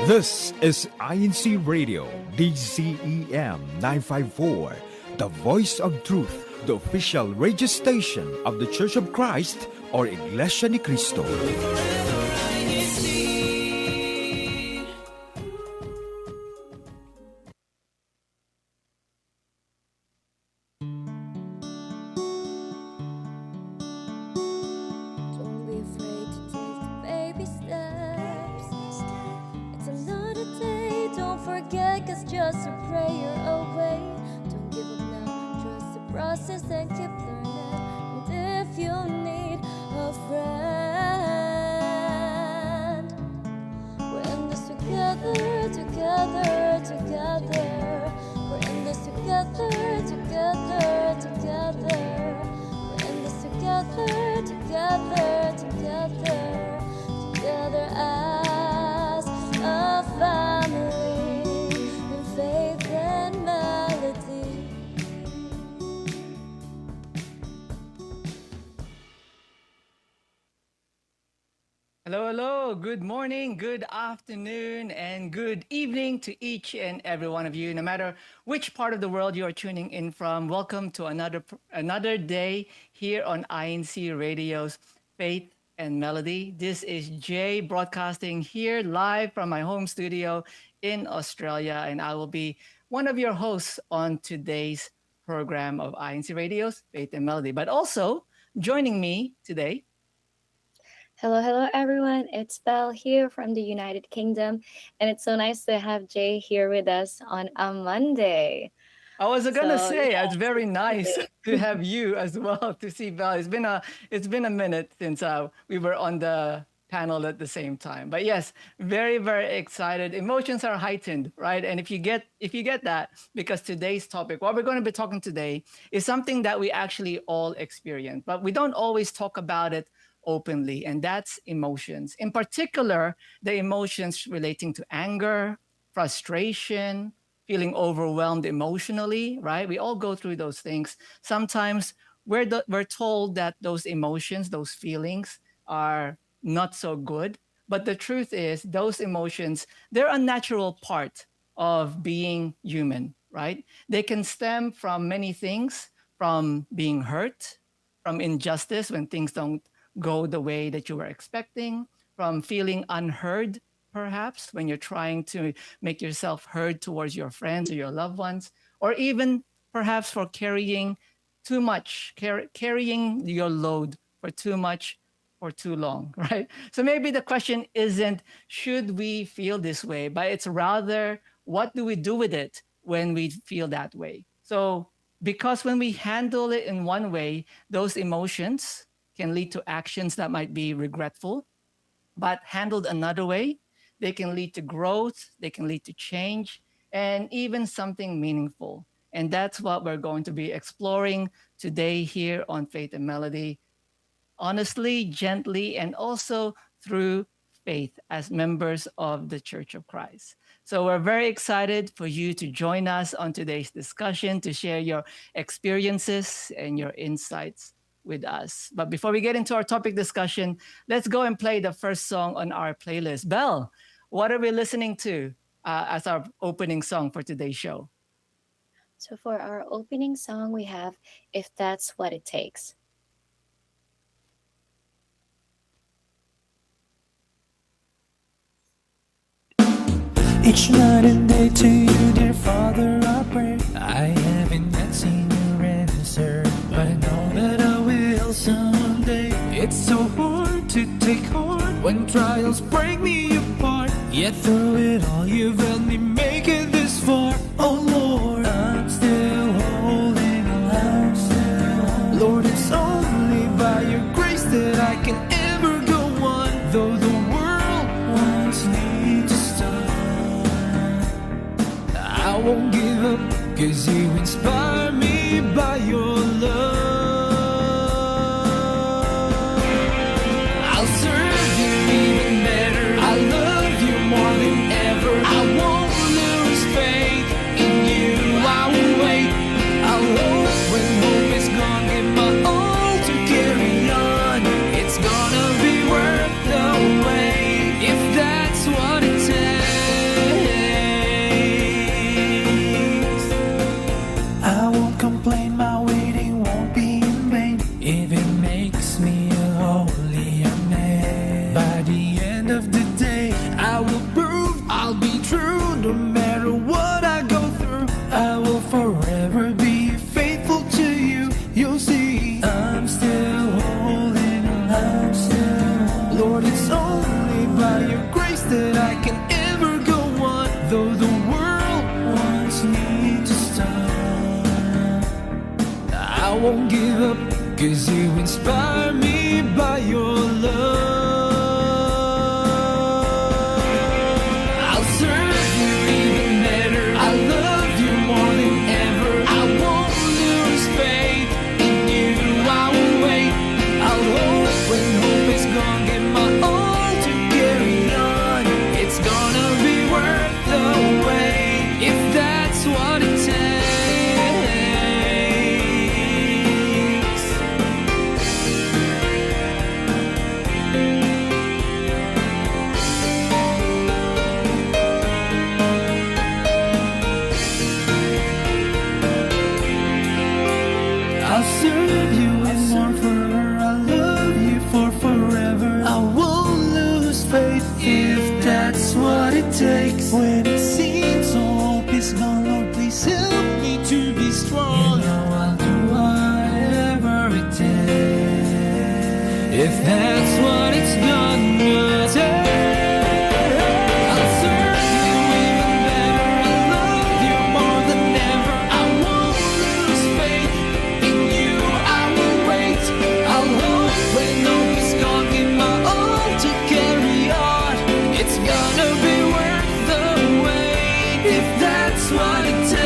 This is INCRadio, DZEM 954, the voice of truth, the official radio station of the Church of Christ or Iglesia ni Cristo. Don't be afraid to take the baby steps. It's another day, don't forget, 'cause just a prayer away. Don't give up now, trust the process and keep learning. And if you need a friend, we're in this together, together, together. We're in this together, together, together. We're in this together, together, together, together as a family in faith and melody. Hello, hello. Good morning, good afternoon, and good evening to each and every one of you. No matter which part of the world you are tuning in from, welcome to another day here on INC Radio's Faith and Melody. This is Jay broadcasting here live from my home studio in Australia, and I will be one of your hosts on today's program of INC Radio's Faith and Melody. But also joining me today. Hello, everyone. It's Belle here from the United Kingdom, and it's so nice to have Jay here with us on a Monday. I was gonna So, say yeah, it's very nice today. to have you as well to see Val. It's been a minute since we were on the panel at the same time. But yes, very excited. Emotions are heightened, right? And if you get that, because today's topic, what we're going to be talking today, is something that we actually all experience, but we don't always talk about it openly, and that's emotions. In particular, the emotions relating to anger, frustration, feeling overwhelmed emotionally, right? We all go through those things. Sometimes we're told that those emotions, those feelings are not so good. But the truth is, those emotions, they're a natural part of being human, right? They can stem from many things, from being hurt, from injustice when things don't go the way that you were expecting, from feeling unheard, perhaps, when you're trying to make yourself heard towards your friends or your loved ones, or even perhaps for carrying too much, carrying your load for too much or too long, right? So maybe the question isn't, should we feel this way? But it's rather, what do we do with it when we feel that way? So, because when we handle it in one way, those emotions can lead to actions that might be regretful, but handled another way, they can lead to growth, they can lead to change, and even something meaningful. And that's what we're going to be exploring today here on Faith and Melody, honestly, gently, and also through faith as members of the Church of Christ. So we're very excited for you to join us on today's discussion, to share your experiences and your insights with us. But before we get into our topic discussion, let's go and play the first song on our playlist. Belle, what are we listening to as our opening song for today's show? So for our opening song, we have If That's What It Takes. Each night and day to you, dear Father, I pray. I haven't yet seen your answer, but I know that I will someday. It's so hard to take heart when trials break me apart. Yet through it all, you've helped me make it this far. Oh Lord, I'm still holding on. Lord, it's only by your grace that I can ever go on. Though the world wants me to stop, I won't give up, 'cause you inspire me by your love. I'll serve you even better. I love you more than ever. I won't lose faith in you. I will wait. I'll hope when hope is gone. Give my all to carry on. It's gonna be worth the wait, if that's what it takes. It's only by your grace that I can ever go on, though the world wants me to stop. I won't give up, 'cause you inspire me by your love. I'll serve you even better. I love you more than ever. I won't lose faith in you. I will wait. I'll hope when hope is gone. Give my all to carry on. It's gonna be worth the wait, if that's what it takes. I'll serve you and more forever. I'll love you for forever. I won't lose faith if that's what it takes. When it seems all hope is gone, Lord, please help me to be strong. You know I'll do whatever it takes, if that's what it's gonna take. I'll serve you even better. I love you more than ever. I won't lose faith in you. I will wait. I'll hope when hope is gone. Give my all to carry on. It's gonna be worth the wait, if that's what it takes.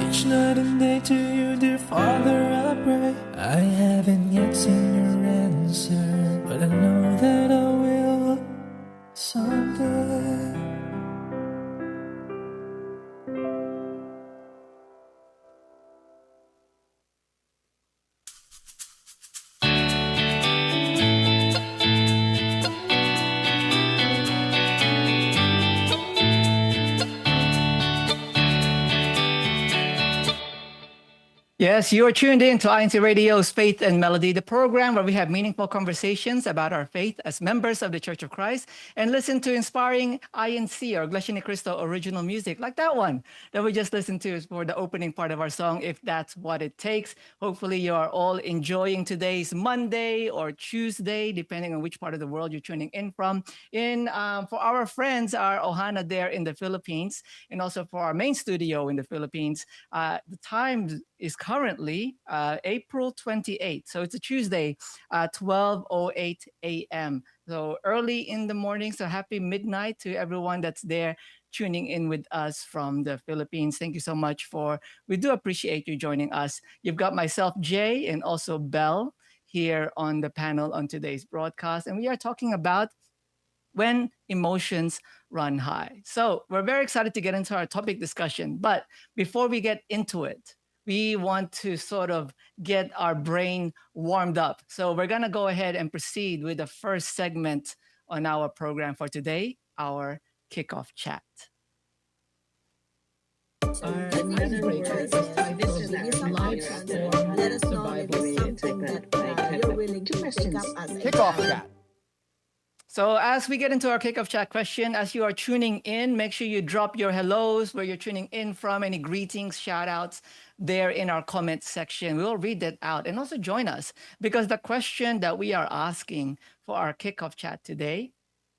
Each night and day to you, dear Father, I pray. I haven't yet seen your answer, but I know that I will someday. Yes, you are tuned in to INCradio's Faith and Melody, the program where we have meaningful conversations about our faith as members of the Church of Christ, and listen to inspiring INC or Iglesia Ni Cristo original music, like that one that we just listened to for the opening part of our song, If That's What It Takes. Hopefully you are all enjoying today's Monday or Tuesday, depending on which part of the world you're tuning in from. For our friends, our Ohana there in the Philippines, and also for our main studio in the Philippines, the time is currently April 28th. So it's a Tuesday, 12:08 a.m. So early in the morning. So happy midnight to everyone that's there tuning in with us from the Philippines. Thank you so much we do appreciate you joining us. You've got myself, Jay, and also Belle here on the panel on today's broadcast. And we are talking about when emotions run high. So we're very excited to get into our topic discussion. But before we get into it, we want to sort of get our brain warmed up. So we're going to go ahead and proceed with the first segment on our program for today, our kickoff chat. Kickoff chat. So as we get into our kickoff chat question, as you are tuning in, make sure you drop your hellos, where you're tuning in from, any greetings, shout outs there in our comment section. We'll read that out, and also join us, because the question that we are asking for our kickoff chat today,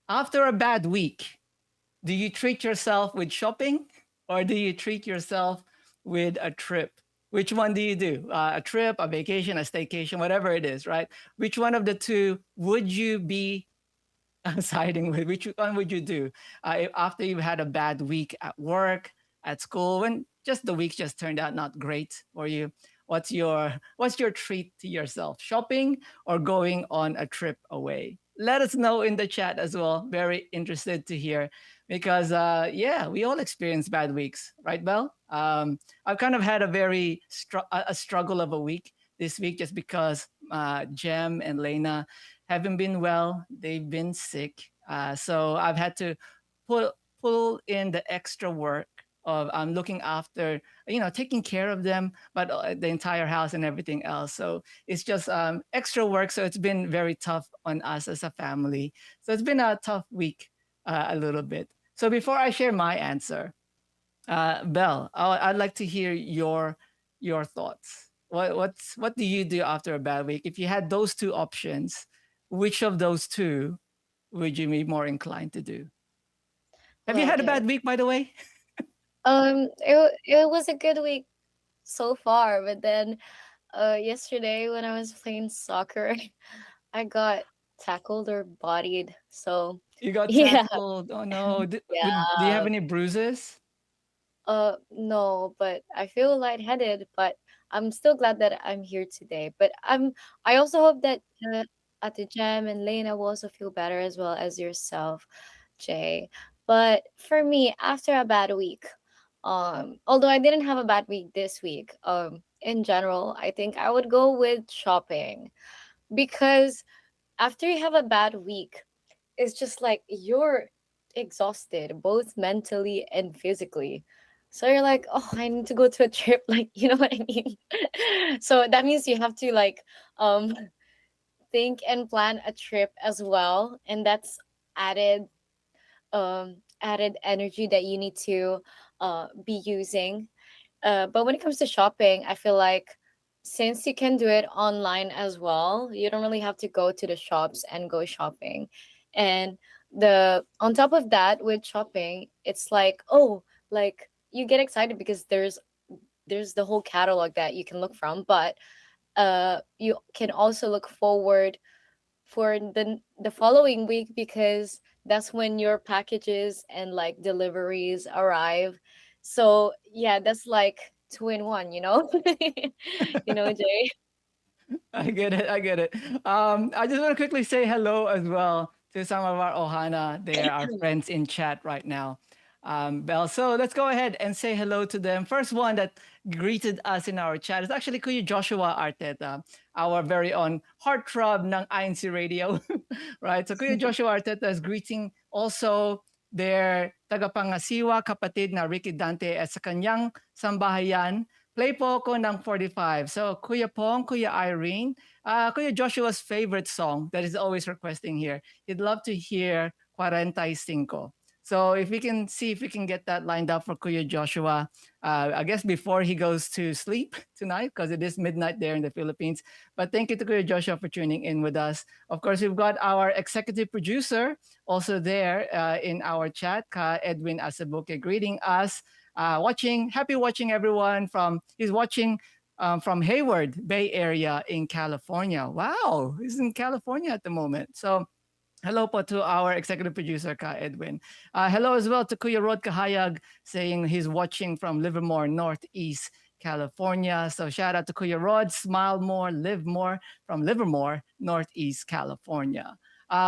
after a bad week, do you treat yourself with shopping, or do you treat yourself with a trip? Which one do you do? A trip, a vacation, a staycation, whatever it is, right? Which one of the two would you be siding with? Which one would you do after you've had a bad week at work, at school, when just the week just turned out not great for you? What's your treat to yourself? Shopping or going on a trip away? Let us know in the chat as well. Very interested to hear, because we all experience bad weeks, right, Belle? I've kind of had a struggle of a week this week, just because Jem and Lena haven't been well. They've been sick. So I've had to pull in the extra work of looking after, taking care of them, but the entire house and everything else. So it's just extra work. So it's been very tough on us as a family. So it's been a tough week a little bit. So before I share my answer, Belle, I'd like to hear your thoughts. What do you do after a bad week? If you had those two options, which of those two would you be more inclined to do? Have you Well, had a okay. bad week, by the way? It was a good week so far, but then yesterday when I was playing soccer, I got tackled or bodied. So You got yeah, tackled. Oh no. Do you have yeah. any bruises? No, but I feel lightheaded, but I'm still glad that I'm here today. But I also hope that Ate Jam and Lena will also feel better as well as yourself, Jay. But for me, after a bad week, although I didn't have a bad week this week, in general, I think I would go with shopping because after you have a bad week, it's just like you're exhausted both mentally and physically, so you're like, oh, I need to go to a trip, like, you know what I mean. So that means you have to like um think and plan a trip as well, and that's added added energy that you need to be using. But when it comes to shopping, I feel like since you can do it online as well, you don't really have to go to the shops and go shopping. And the on top of that, with shopping, it's like, oh, like you get excited because there's the whole catalog that you can look from, but you can also look forward for the following week because that's when your packages and like deliveries arrive. So yeah, that's like two in one, you know. You know, Jay. I get it. I get it. I just want to quickly say hello as well to some of our Ohana. They are our friends in chat right now. Belle. So let's go ahead and say hello to them. First one that greeted us in our chat is actually Kuya Joshua Arteta, our very own heartthrob ng INC Radio. Right? So Kuya Joshua Arteta is greeting also their tagapangasiwa kapatid na Ricky Dante at sa kanyang sambahayan. Play po ako ng 45. So, Kuya Pong, Kuya Irene, Kuya Joshua's favorite song that is always requesting here. He'd love to hear 45. So, if we can see if we can get that lined up for Kuya Joshua, I guess before he goes to sleep tonight, because it is midnight there in the Philippines. But thank you to Kuya Joshua for tuning in with us. Of course, we've got our executive producer also there in our chat, Ka Edwin Asabuke, greeting us watching. Happy watching everyone he's watching from Hayward, Bay Area in California. Wow, he's in California at the moment. So hello po to our executive producer, Ka Edwin. Hello as well to Kuya Rod Kahayag saying he's watching from Livermore, Northeast California. So shout out to Kuya Rod, smile more, live more from Livermore, Northeast California.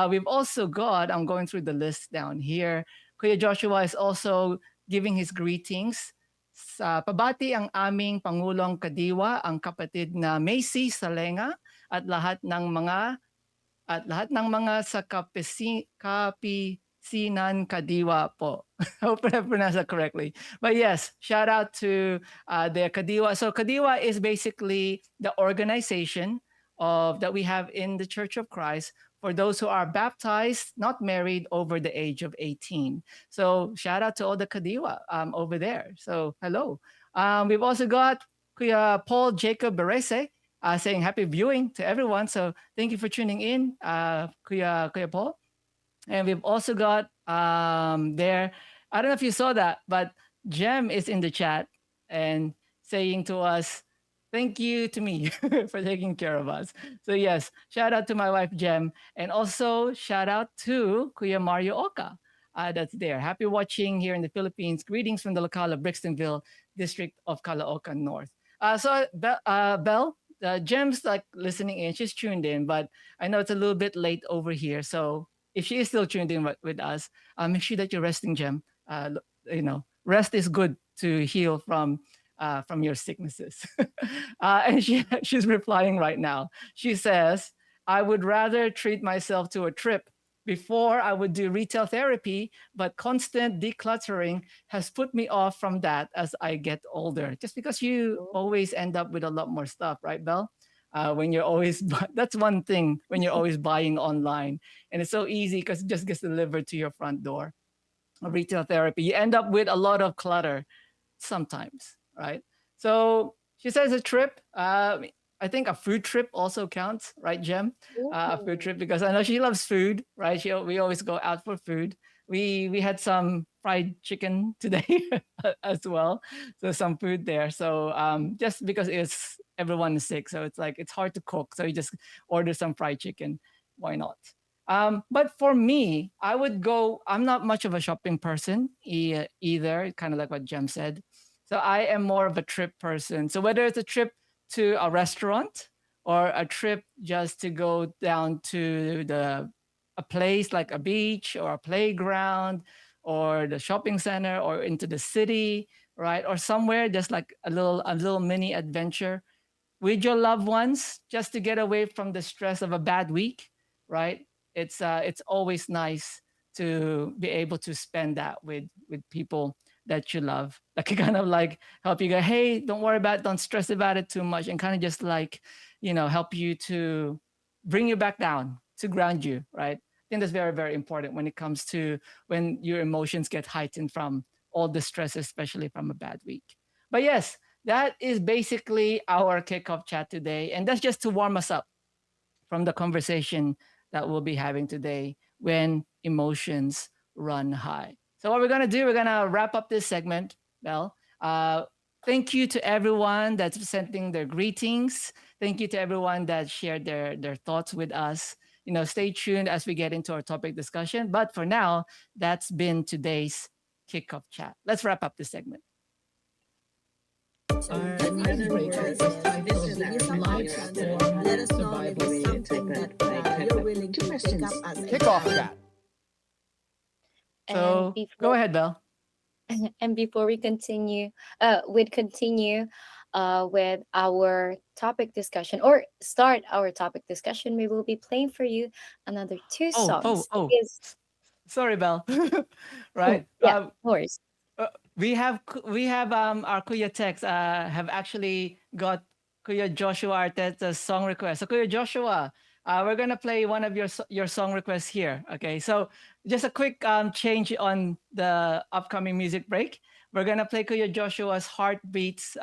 We've also got, I'm going through the list down here. Kuya Joshua is also giving his greetings. Sa pabati ang aming Pangulong Kadiwa, ang kapatid na Macy Salenga at lahat ng mga sa kapisinan Kadiwa po. Hope I pronounced that correctly. But yes, shout out to the Kadiwa. So Kadiwa is basically the organization that we have in the Church of Christ for those who are baptized, not married, over the age of 18. So shout out to all the Kadiwa over there. So hello. We've also got Kuya Paul Jacob Berese saying happy viewing to everyone. So thank you for tuning in, Kuya Paul. And we've also got there, I don't know if you saw that, but Jem is in the chat and saying to us, thank you to me for taking care of us. So yes, shout out to my wife Jem, and also shout out to Kuya Mario Oka. That's there. Happy watching here in the Philippines. Greetings from the locale of Brixtonville, district of Caloocan North. Belle, Jem's like listening in. She's tuned in, but I know it's a little bit late over here. So if she is still tuned in with us, make sure that you're resting, Jem. Rest is good to heal from your sicknesses. And she's replying right now. She says, I would rather treat myself to a trip. Before I would do retail therapy, but constant decluttering has put me off from that as I get older. Just because you always end up with a lot more stuff, right, Belle? When you're always, that's one thing when you're always buying online. And it's so easy because it just gets delivered to your front door. Retail therapy, you end up with a lot of clutter. sometimes, right? So she says a trip. I think a food trip also counts, right, Jem? A food Ooh. trip because I know she loves food, right? We always go out for food. We had some fried chicken today as well, so some food there. So just because it's everyone is sick, so it's like it's hard to cook, so you just order some fried chicken. Why not? But for me, I would go. I'm not much of a shopping person either, kind of like what Jem said. So I am more of a trip person. So whether it's a trip to a restaurant or a trip just to go down to the a place like a beach or a playground or the shopping center or into the city, right? Or somewhere just like a little mini adventure with your loved ones just to get away from the stress of a bad week, right? It's always nice to be able to spend that with people that you love. That can kind of like help you go, hey, don't worry about it, don't stress about it too much, and kind of just like, help you to bring you back down, to ground you, right? I think that's very, very important when it comes to when your emotions get heightened from all the stress, especially from a bad week. But yes, that is basically our kickoff chat today. And that's just to warm us up from the conversation that we'll be having today when emotions run high. So, what we're going to do, we're going to wrap up this segment, Mel. Thank you to everyone that's sending their greetings. Thank you to everyone that shared their thoughts with us. Stay tuned as we get into our topic discussion. But for now, that's been today's kickoff chat. Let's wrap up this segment. Let us know if it's something that you're willing to take up as a Kickoff chat. So, go ahead, Belle. And before we continue, with our topic discussion or start our topic discussion, we will be playing for you another two songs. Sorry, Belle. Right? Yeah, of course. We have our Kuya Tex have actually got Kuya Joshua Arteta's song request. So Kuya Joshua, we're gonna play one of your song requests here. Okay, so just a quick change on the upcoming music break. We're gonna play Kuya Joshua's Heartbeats,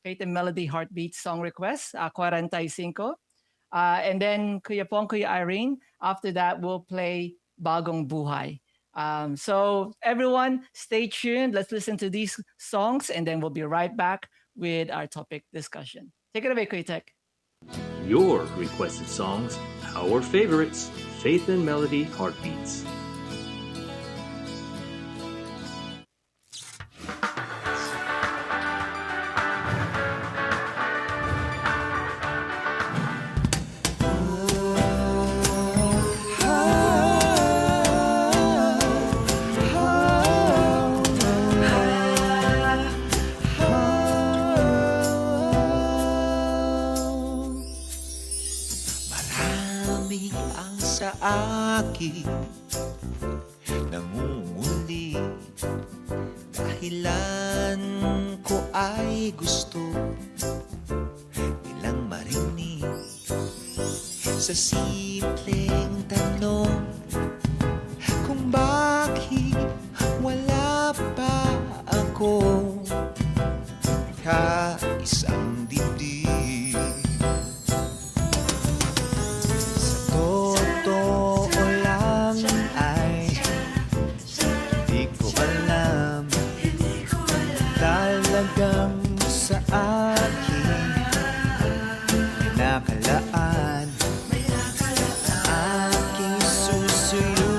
Faith and Melody Heartbeats song request, 45. And then Kuya Pong, Kuya Irene. After that, we'll play Bagong Buhay. So everyone, stay tuned. Let's listen to these songs, and then we'll be right back with our topic discussion. Take it away, Kuya Tech. Your requested songs, our favorites, Faith and Melody Heartbeats. akin nangunguli. Dahilan ko ay gusto nilang marinig sa simpleng tanong kung bakit wala pa akong kaisang dibdib. Sa totoo lang ay di ko alam talagang sa akin nakalaan aking susuyuin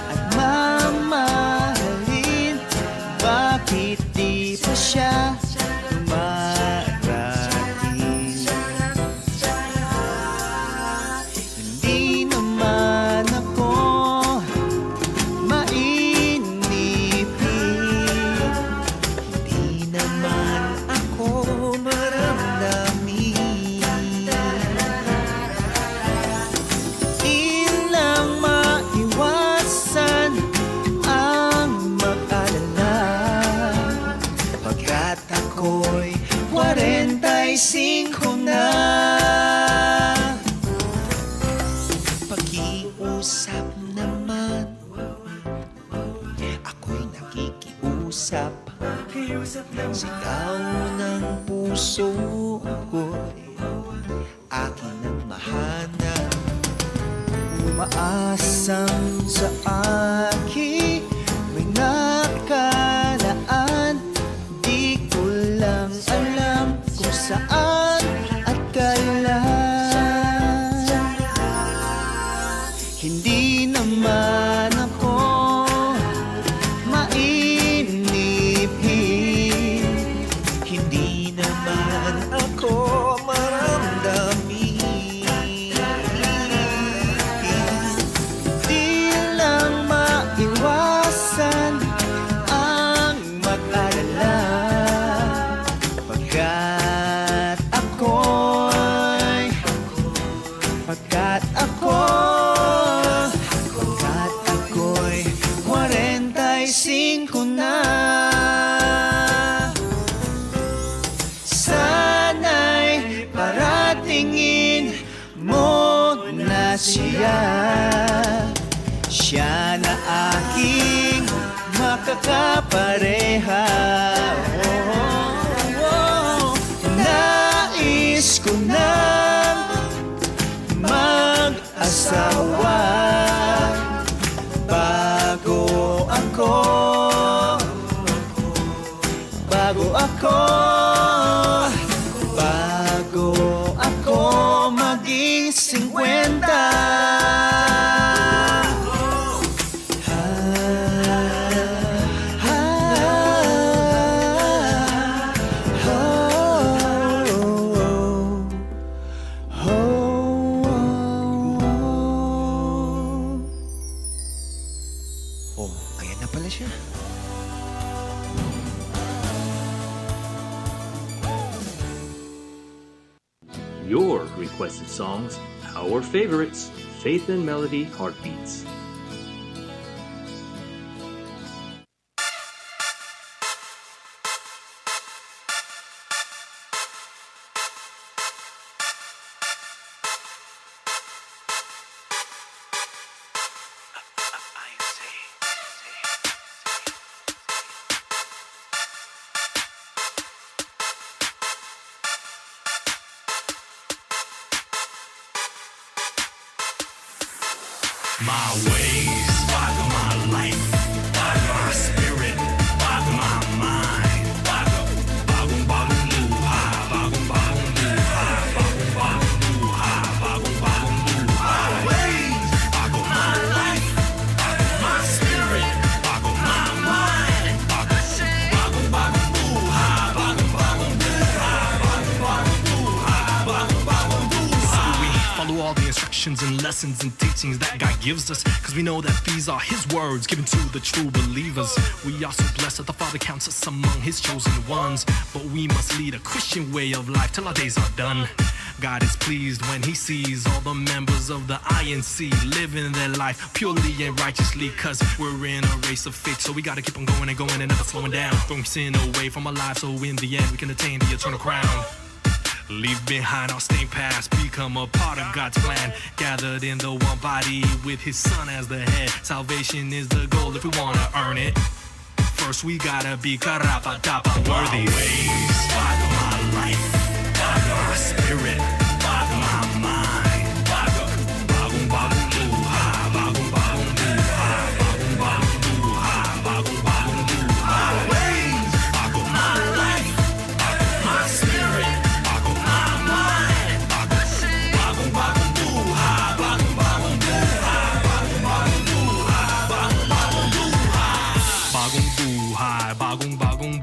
at mamahalin. Bakit di pa siya dumarating? Hindi naman ako mainipin, hindi naman ako maramdamin. Di lang maiwasan ang mag-alala pagkat ako'y 45 na. Pakiusap naman, ako'y nakikiusap. Sigaw ng puso ko'y akin ang mahanap. Umaasang sa akin may nakalaan. Di ko lang alam kung saan at kailan. Hindi naman ako mainipin, hindi naman ako maramdamin. Di lang maiwasan ang mag-alala, pagkat ako'y 45 na. Sana'y paratingin mo na siya. Siya na aking makakapareha. Nais ko nang mag-asawa bago ako maging 50. Oh, ayan na pala siya. Your requested songs, our favorites, Faith and Melody Heartbeats. My ways, bago my life, bago my spirit, bago my mind, bagong buhay, bagong buhay, bagong buhay, bagong buhay. Ways, bago my life, bago my spirit, bago my mind, bagong buhay, bagong buhay, bagong buhay. So we follow all the instructions and lessons and teachings that God gives us, cause we know that these are His words given to the true believers. We are so blessed that the Father counts us among His chosen ones, but we must lead a Christian way of life till our days are done. God is pleased when He sees all the members of the INC living their life purely and righteously, cause we're in a race of faith, so we gotta keep on going and going and never slowing down, throwing sin away from our lives, so in the end we can attain the eternal crown. Leave behind our stained past, become a part of God's plan, gathered in the one body with His Son as the head. Salvation is the goal if we wanna earn it. First we gotta be karapa-tapa worthy. My ways, bago my life, bago my spirit, bago my mind, bagong buhay, bagong buhay, bagong buhay. Ways, bago my life, bago my spirit, bagong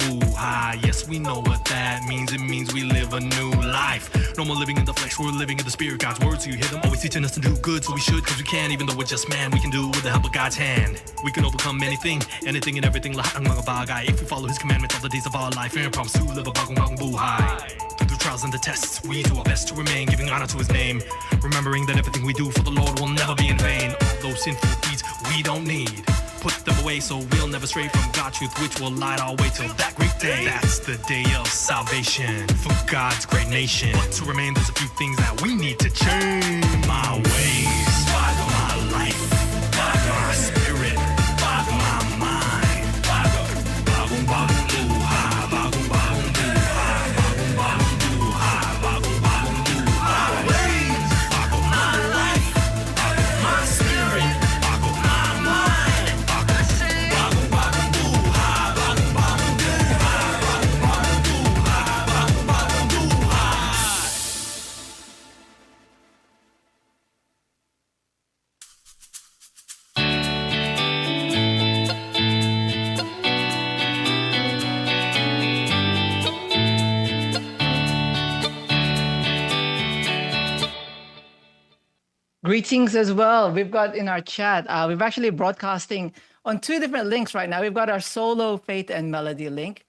buhay. Yes, we know what that means. It means we live a new life. No more living in the flesh, we're living in the spirit. God's words, you hear them always teaching us to do good, so we should, cause we can. Even though we're just man, we can do it with the help of God's hand. We can overcome anything and everything. Lahat ng mga bagay if we follow His commandments all the days of our life. And promise to live a bagong buhay. Through the trials and the tests, we do our best to remain, giving honor to His name, remembering that everything we do for the Lord will never be in vain. All those sinful deeds we don't need, put them away so we'll never stray from God's truth, which will light our way till that great day. That's the day of salvation for God's great nation. But to remain, there's a few things that we need to change. My ways, bago my life, bago my spirit, bago my mind, bagong buhay, Greetings as well. We've got in our chat, we've actually broadcasting on two different links right now. We've got our solo faith and melody link.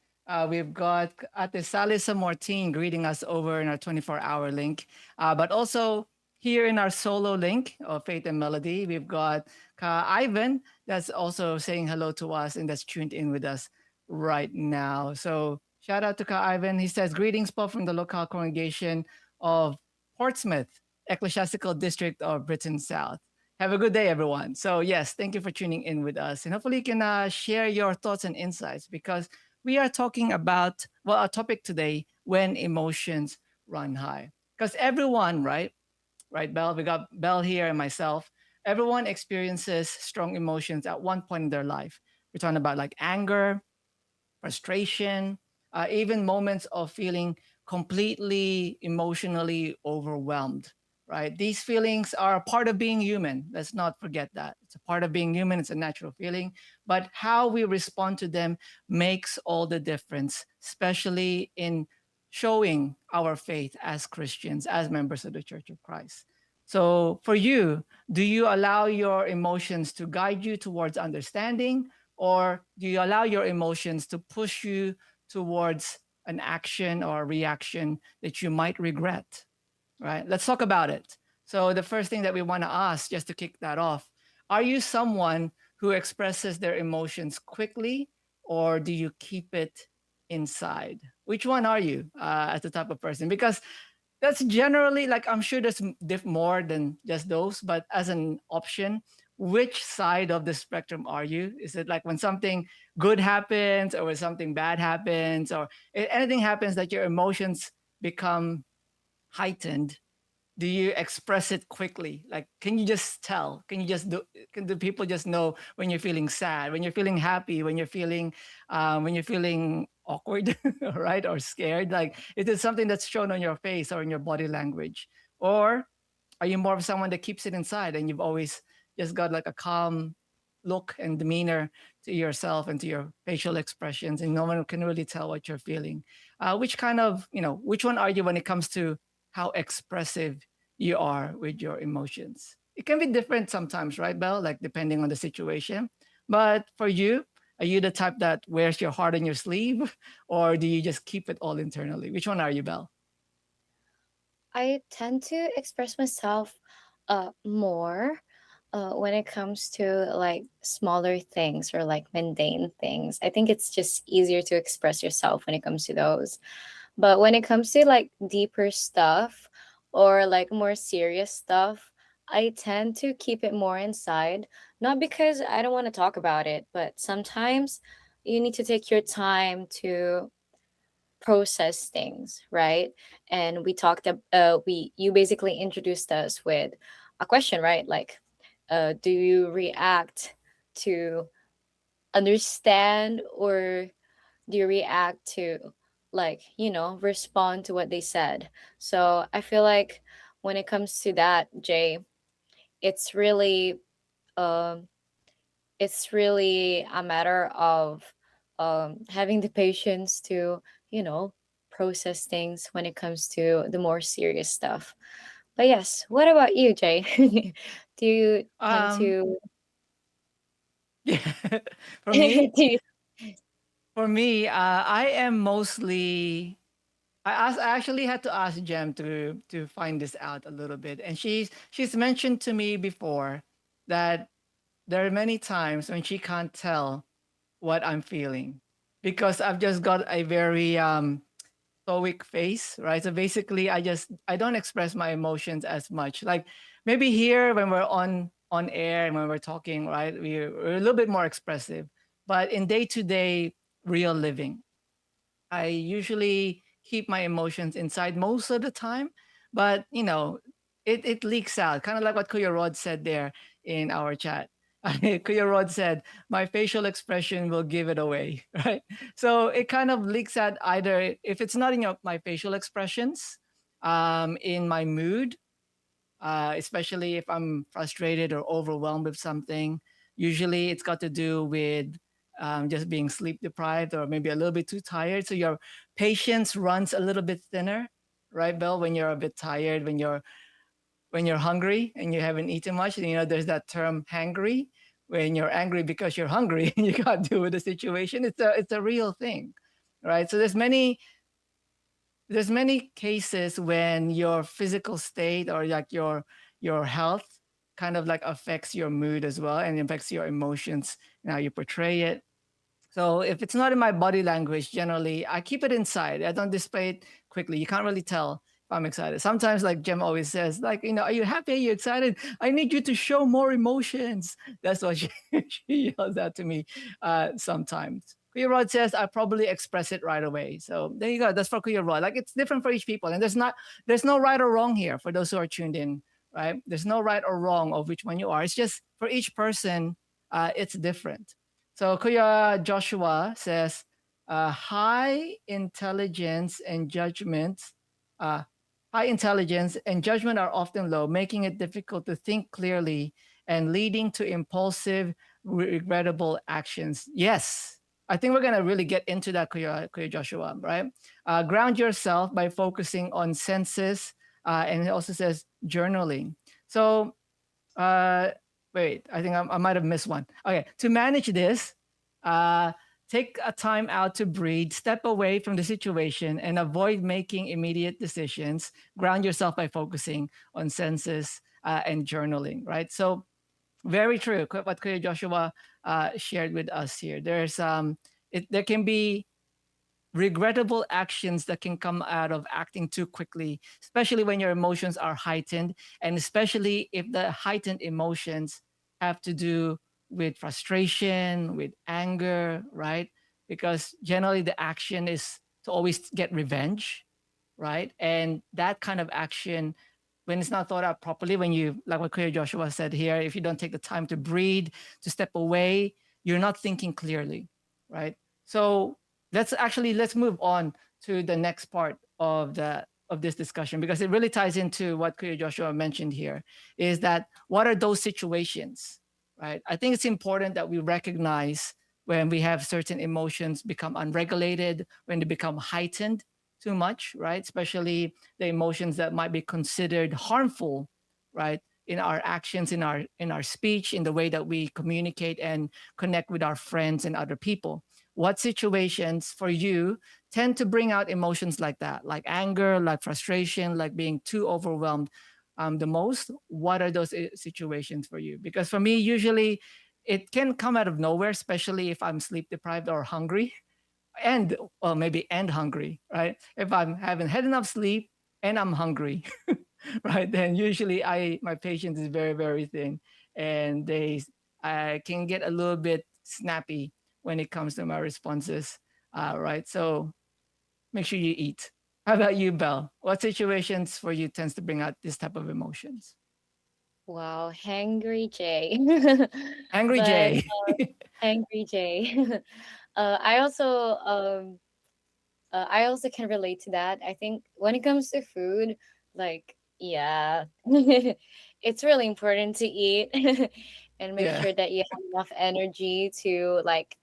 We've got Ate Salisa Mortin greeting us over in our 24-hour link. But also here in our solo link of faith and melody, we've got Ka Ivan that's also saying hello to us and that's tuned in with us right now. So shout out to Ka Ivan. He says, greetings, Paul, from the local congregation of Portsmouth, Ecclesiastical District of Britain South. Have a good day, everyone. So, yes, thank you for tuning in with us. And hopefully, you can share your thoughts and insights because we are talking about, well, our topic today, when emotions run high. Because everyone, right? Right, Belle? We got Belle here and myself. Everyone experiences strong emotions at one point in their life. We're talking about like anger, frustration, even moments of feeling completely emotionally overwhelmed, right? These feelings are a part of being human. Let's not forget that. It's a part of being human, it's a natural feeling. But how we respond to them makes all the difference, especially in showing our faith as Christians, as members of the Church of Christ. So, for you, do you allow your emotions to guide you towards understanding, or do you allow your emotions to push you towards an action or a reaction that you might regret? Right? Let's talk about it. So, the first thing that we want to ask, just to kick that off, are you someone who expresses their emotions quickly, or do you keep it inside? Which one are you as the type of person? Because that's generally like, I'm sure there's more than just those, but as an option, which side of the spectrum are you? Is it like when something good happens, or when something bad happens, or anything happens that your emotions become heightened? Do you express it quickly? Like, can you just tell? Can you just do? Can the people just know when you're feeling sad, when you're feeling happy, when you're feeling awkward, right, or scared? Like, is it something that's shown on your face or in your body language, or are you more of someone that keeps it inside and you've always just got like a calm look and demeanor to yourself and to your facial expressions, and no one can really tell what you're feeling? Which kind of, which one are you when it comes to how expressive you are with your emotions? It can be different sometimes, right, Belle? Like depending on the situation. But for you, are you the type that wears your heart on your sleeve, or do you just keep it all internally? Which one are you, Belle? I tend to express myself more when it comes to like smaller things or like mundane things. I think it's just easier to express yourself when it comes to those. But when it comes to like deeper stuff or like more serious stuff, I tend to keep it more inside. Not because I don't want to talk about it, but sometimes you need to take your time to process things, right? And we talked we you basically introduced us with a question, right? Like do you react to understand, or do you react to like, respond to what they said? So I feel like when it comes to that, Jay, it's really um it's really a matter of having the patience to, you know, process things when it comes to the more serious stuff. But yes, what about you, Jay? Do you tend Um, to yeah, for do me, you, I am mostly. I actually had to ask Jem to find this out a little bit, and she's mentioned to me before that there are many times when she can't tell what I'm feeling because I've just got a very stoic face, right? So basically, I don't express my emotions as much. Like maybe here when we're on air and when we're talking, right, we're a little bit more expressive, but in day to day real living, I usually keep my emotions inside most of the time, but it leaks out, kind of like what Kuya Rod said there in our chat. Kuya Rod said, "My facial expression will give it away," right? So it kind of leaks out either if it's not in my facial expressions, in my mood, especially if I'm frustrated or overwhelmed with something. Usually it's got to do with just being sleep deprived or maybe a little bit too tired. So your patience runs a little bit thinner, right, Bill? When you're a bit tired, when you're when you're hungry and you haven't eaten much, and there's that term hangry, when you're angry because you're hungry and you can't deal with the situation. It's a real thing, right? So there's many cases when your physical state or like your health kind of like affects your mood as well and affects your emotions and how you portray it. So if it's not in my body language, generally I keep it inside. I don't display it quickly. You can't really tell if I'm excited. Sometimes, like Jem always says, like, are you happy? Are you excited? I need you to show more emotions. That's what she yells out to me sometimes. Kuya Rod says I probably express it right away. So there you go. That's for Kuya Rod. Like, it's different for each people, and there's no right or wrong here for those who are tuned in. Right? There's no right or wrong of which one you are. It's just for each person, it's different. So Kuya Joshua says, high intelligence and judgment, uh, high intelligence and judgment are often low, making it difficult to think clearly and leading to impulsive, regrettable actions. Yes, I think we're gonna really get into that, Kuya Joshua, right? Ground yourself by focusing on senses, and it also says journaling. So uh, wait, I think I might have missed one. Okay, to manage this, uh, take a time out to breathe, step away from the situation, and avoid making immediate decisions. Ground yourself by focusing on senses and journaling, right? So, very true. What Kuya Joshua shared with us here. There can be regrettable actions that can come out of acting too quickly, especially when your emotions are heightened, and especially if the heightened emotions have to do with frustration, with anger, right? Because generally the action is to always get revenge, right? And that kind of action, when it's not thought out properly, when you, like what Kuya Joshua said here, if you don't take the time to breathe, to step away, you're not thinking clearly, right? So let's move on to the next part of this discussion, because it really ties into what Kuya Joshua mentioned here, is that what are those situations, right? I think it's important that we recognize when we have certain emotions become unregulated, when they become heightened too much, right? Especially the emotions that might be considered harmful, right? In our actions, in our speech, in the way that we communicate and connect with our friends and other people. What situations for you tend to bring out emotions like that, like anger, like frustration, like being too overwhelmed the most? What are those situations for you? Because for me, usually it can come out of nowhere, especially if I'm sleep deprived or hungry, and well, maybe and hungry, right? If I'm haven't had enough sleep and I'm hungry, right? Then usually my patience is very, very thin, and I can get a little bit snappy when it comes to my responses, right? So make sure you eat. How about you, Belle? What situations for you tends to bring out this type of emotions? Wow, hangry Jay. Angry But Jay. hangry Jay. I also I also can relate to that. I think when it comes to food, like, yeah, it's really important to eat and make Yeah. sure that you have enough energy to like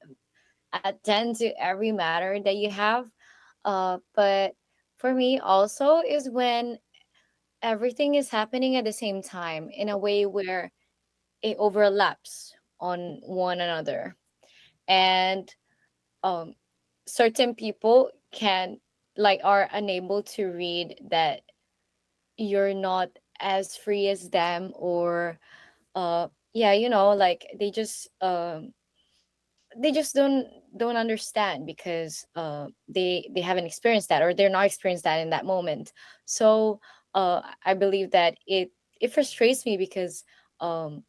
attend to every matter that you have. But for me also is when everything is happening at the same time in a way where it overlaps on one another. And um certain people can like are unable to read that you're not as free as them, or yeah, like they just don't understand because they haven't experienced that, or they're not experienced that in that moment. So I believe that it frustrates me because um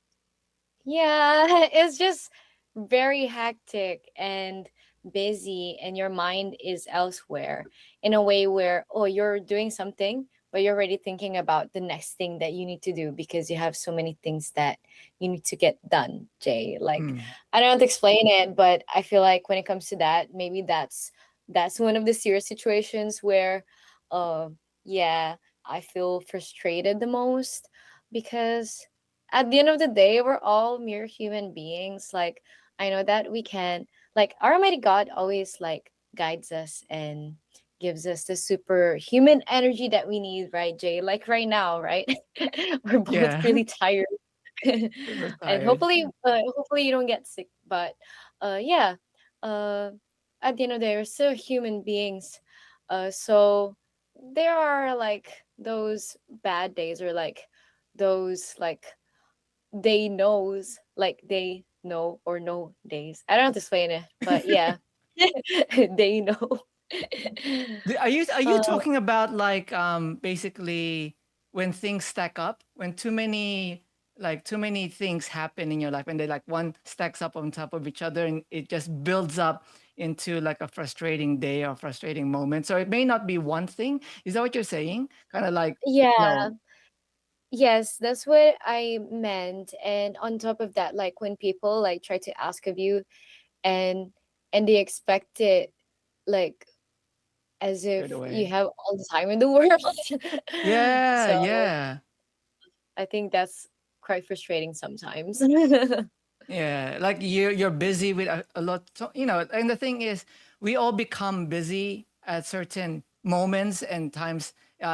yeah, it's just very hectic and busy, and your mind is elsewhere in a way where, oh, you're doing something, but you're already thinking about the next thing that you need to do because you have so many things that you need to get done, Jay. Like, Mm. I don't know how to explain it, but I feel like when it comes to that, maybe that's one of the serious situations where, uh, yeah, I feel frustrated the most because at the end of the day, we're all mere human beings. Like, I know that we can, like, our Almighty God always like guides us and gives us the superhuman energy that we need, right, Jay? Like right now, right? We're both Yeah. really tired. Super And tired. hopefully you don't get sick. But yeah, uh, at the end of the day, we're still human beings. So there are like those bad days, or like those like they know or no days. I don't know how to explain it, but yeah, they know. Are you uh, talking about like basically when things stack up, when too many things happen in your life and they like one stacks up on top of each other and it just builds up into like a frustrating day or frustrating moment. So it may not be one thing. Is that what you're saying? Kind of like, you yeah, know, yes, that's what I meant. And on top of that, like when people like try to ask of you, and they expect it like as straight if you away. have all the time in the world. Yeah, So yeah. I think that's quite frustrating sometimes. Yeah, like you're busy with a lot, and the thing is, we all become busy at certain moments and times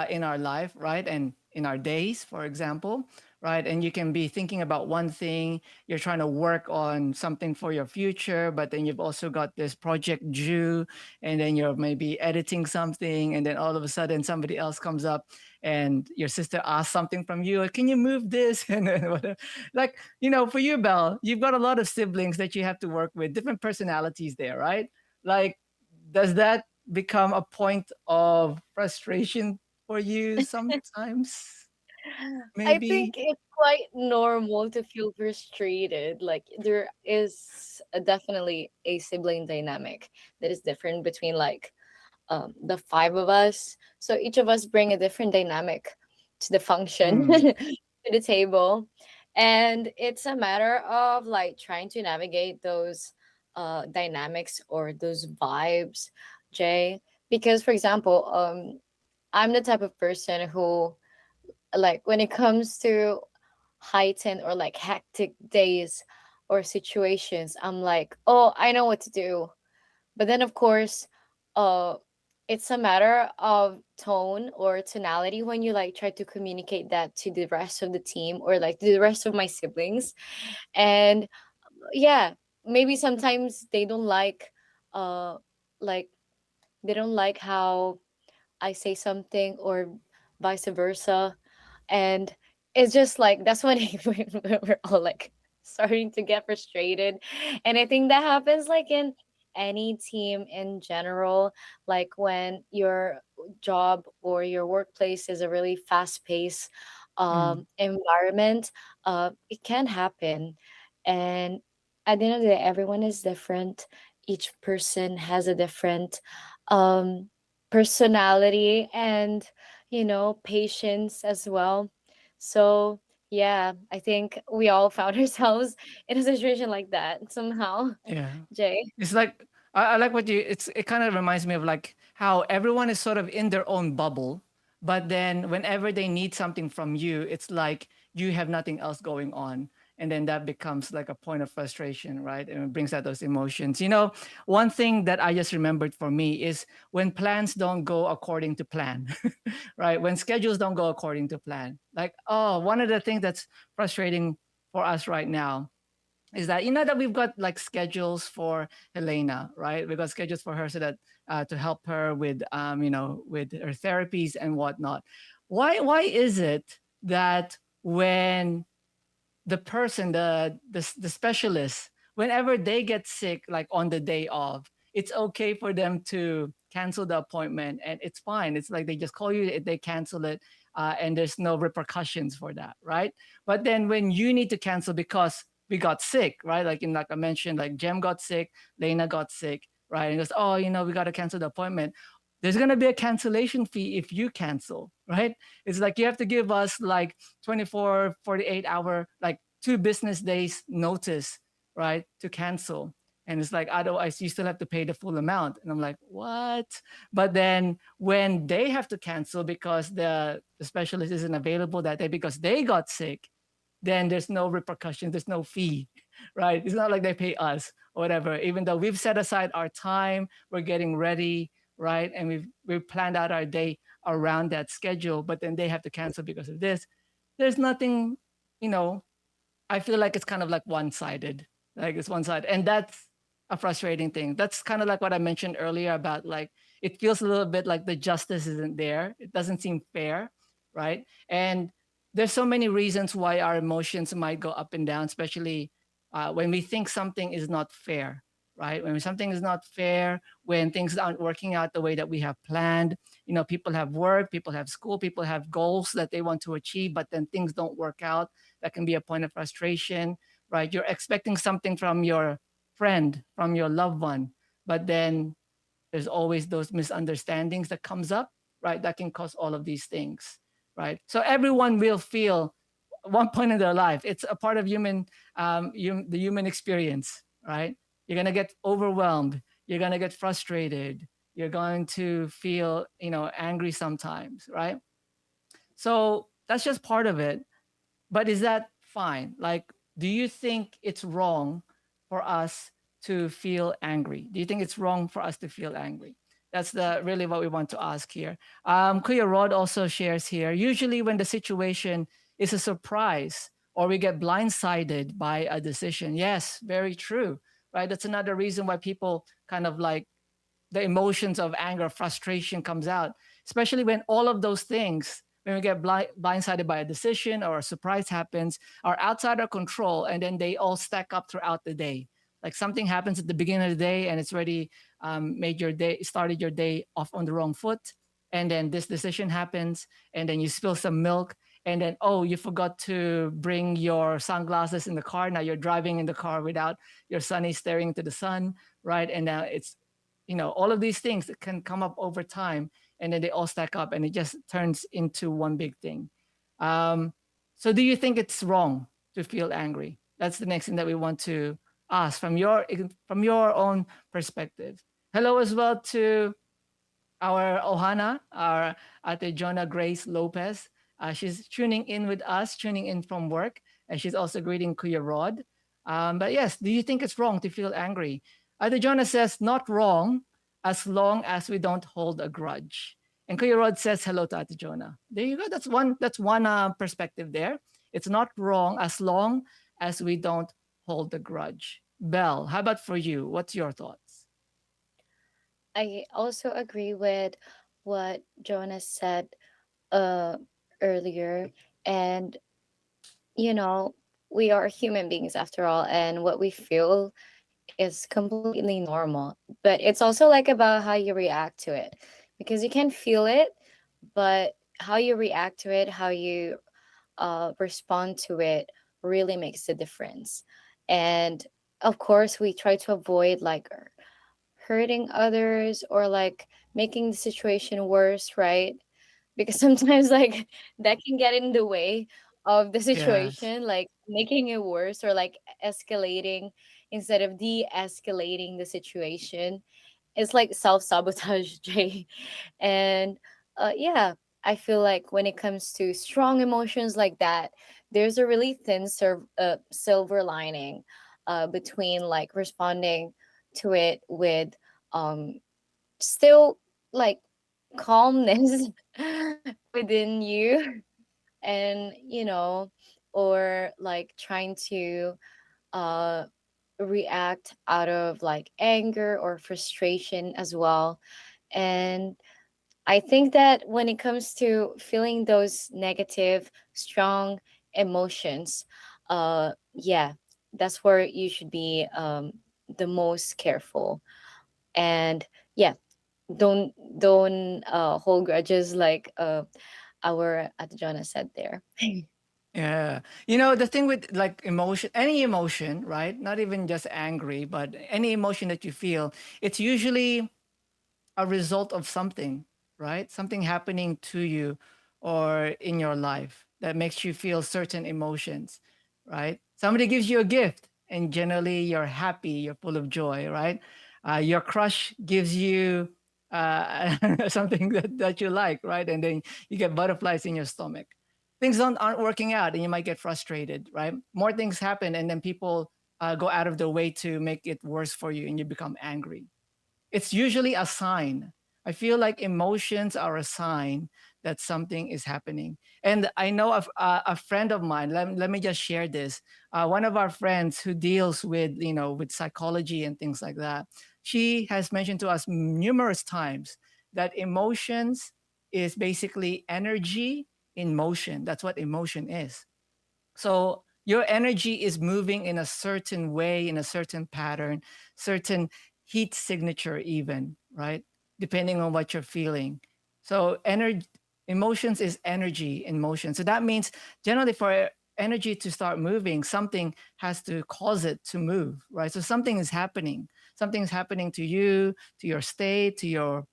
in our life, right? And in our days, for example, right? And you can be thinking about one thing, you're trying to work on something for your future, but then you've also got this project due, and then you're maybe editing something, and then all of a sudden somebody else comes up and your sister asks something from you, can you move this? And then whatever. Like, for you, Belle, you've got a lot of siblings that you have to work with, different personalities there, right? Like, does that become a point of frustration for you sometimes? I think Maybe. it's quite normal to feel frustrated. Like there is definitely a sibling dynamic that is different between like the five of us. So each of us bring a different dynamic to the function, Mm, to the table. And it's a matter of like trying to navigate those dynamics or those vibes, Jay. Because for example, I'm the type of person who, like when it comes to heightened or like hectic days or situations, I'm like, oh, I know what to do. But then of course, uh it's a matter of tone or tonality when you like try to communicate that to the rest of the team or like to the rest of my siblings. And yeah, maybe sometimes they don't like they don't like how I say something, or vice versa. And it's just like that's when we're all like starting to get frustrated. And I think that happens like in any team in general, like when your job or your workplace is a really fast paced mm, environment. It can happen. And at the end of the day, everyone is different. Each person has a different um personality, and patience as well. So yeah, I think we all found ourselves in a situation like that somehow. yeah. Jay. It's like I like what it kind of reminds me of like how everyone is sort of in their own bubble, but then whenever they need something from you, it's like you have nothing else going on. And then that becomes like a point of frustration, right? And it brings out those emotions. One thing that I just remembered for me is when plans don't go according to plan, right? When schedules don't go according to plan. Like, oh, one of the things that's frustrating for us right now is that that we've got like schedules for Helena, right? We've got schedules for her so that to help her with with her therapies and whatnot. Why is it that when the person, the specialist, whenever they get sick, like on the day of, it's okay for them to cancel the appointment and it's fine. It's like they just call you, they cancel it, and there's no repercussions for that, right? But then when you need to cancel because we got sick, right? Like I mentioned, like Jem got sick, Lena got sick, right? And goes, oh, we got to cancel the appointment. There's gonna be a cancellation fee if you cancel, right? It's like you have to give us like 24, 48-hour, like 2 business days notice, right, to cancel. And it's like, otherwise, you still have to pay the full amount. And I'm like, what? But then when they have to cancel because the specialist isn't available that day because they got sick, then there's no repercussion, there's no fee, right? It's not like they pay us or whatever. Even though we've set aside our time, we're getting ready, right? And we've planned out our day around that schedule, but then they have to cancel because of this. There's nothing, you know, I feel like it's kind of like one-sided. Like it's one side. And that's a frustrating thing. That's kind of like what I mentioned earlier about like it feels a little bit like the justice isn't there. It doesn't seem fair, right? And there's so many reasons why our emotions might go up and down, especially when we think something is not fair, right? When something is not fair, when things aren't working out the way that we have planned. You know, people have work, people have school, people have goals that they want to achieve, but then things don't work out. That can be a point of frustration, right? You're expecting something from your friend, from your loved one, but then there's always those misunderstandings that comes up, right? That can cause all of these things, right? So everyone will feel one point in their life. It's a part of the human experience, right? You're gonna get overwhelmed. You're gonna get frustrated. You're going to feel, angry sometimes, right? So that's just part of it. But is that fine? Like, do you think it's wrong for us to feel angry? Do you think it's wrong for us to feel angry? That's the really what we want to ask here. Kuya Rod also shares here. Usually, when the situation is a surprise or we get blindsided by a decision. Yes, very true. Right. That's another reason why people kind of like the emotions of anger, frustration comes out, especially when all of those things, when we get blindsided by a decision or a surprise happens, are outside our control, and then they all stack up throughout the day. Like something happens at the beginning of the day, and it's already made your day, started your day off on the wrong foot, and then this decision happens, and then you spill some milk, and then oh, you forgot to bring your sunglasses in the car. Now you're driving in the car without your sunny staring into the sun, right? And now it's all of these things that can come up over time, and then they all stack up and it just turns into one big thing. So do you think it's wrong to feel angry? That's the next thing that we want to ask from your own perspective. Hello as well to our Ohana, our Ate Jonah Grace Lopez. She's tuning in with us, tuning in from work, and she's also greeting Kuya Rod. But yes, do you think it's wrong to feel angry? Ate Jonah says, not wrong, as long as we don't hold a grudge. And Kuya Rod says hello to Ate Jonah. There you go. That's one perspective there. It's not wrong as long as we don't hold a grudge. Belle, how about for you? What's your thoughts? I also agree with what Jonas said uh earlier. And you know, we are human beings after all, and what we feel is completely normal. But it's also like about how you react to it. Because you can feel it, but how you react to it, how you respond to it really makes the difference. And of course, we try to avoid like hurting others or like making the situation worse, right? Because sometimes like that can get in the way of the Yes. situation, like making it worse or like escalating instead of de-escalating the situation. It's like self-sabotage, Jay. And yeah, I feel like when it comes to strong emotions like that, there's a really thin silver lining between like responding to it with um still like calmness within you, and or like trying to uh react out of like anger or frustration as well. And I think that when it comes to feeling those negative strong emotions, yeah, that's where you should be the most careful. And yeah, don't hold grudges like our Atjana said there. Yeah. The thing with like emotion, any emotion, right? Not even just angry, but any emotion that you feel, it's usually a result of something, right? Something happening to you or in your life that makes you feel certain emotions, right? Somebody gives you a gift and generally you're happy, you're full of joy, right? Your crush gives you something that you like, right? And then you get butterflies in your stomach. Things aren't working out and you might get frustrated, right? More things happen and then people go out of their way to make it worse for you and you become angry. It's usually a sign, I feel like emotions are a sign that something is happening. And I know a friend of mine, let me just share this. One of our friends who deals with, with psychology and things like that, she has mentioned to us numerous times that emotions is basically energy in motion. That's what emotion is. So your energy is moving in a certain way, in a certain pattern, certain heat signature, even, right? Depending on what you're feeling. So energy, emotions is energy in motion. So that means generally for energy to start moving, something has to cause it to move, right? So something is happening. Something is happening to you, to your state, to your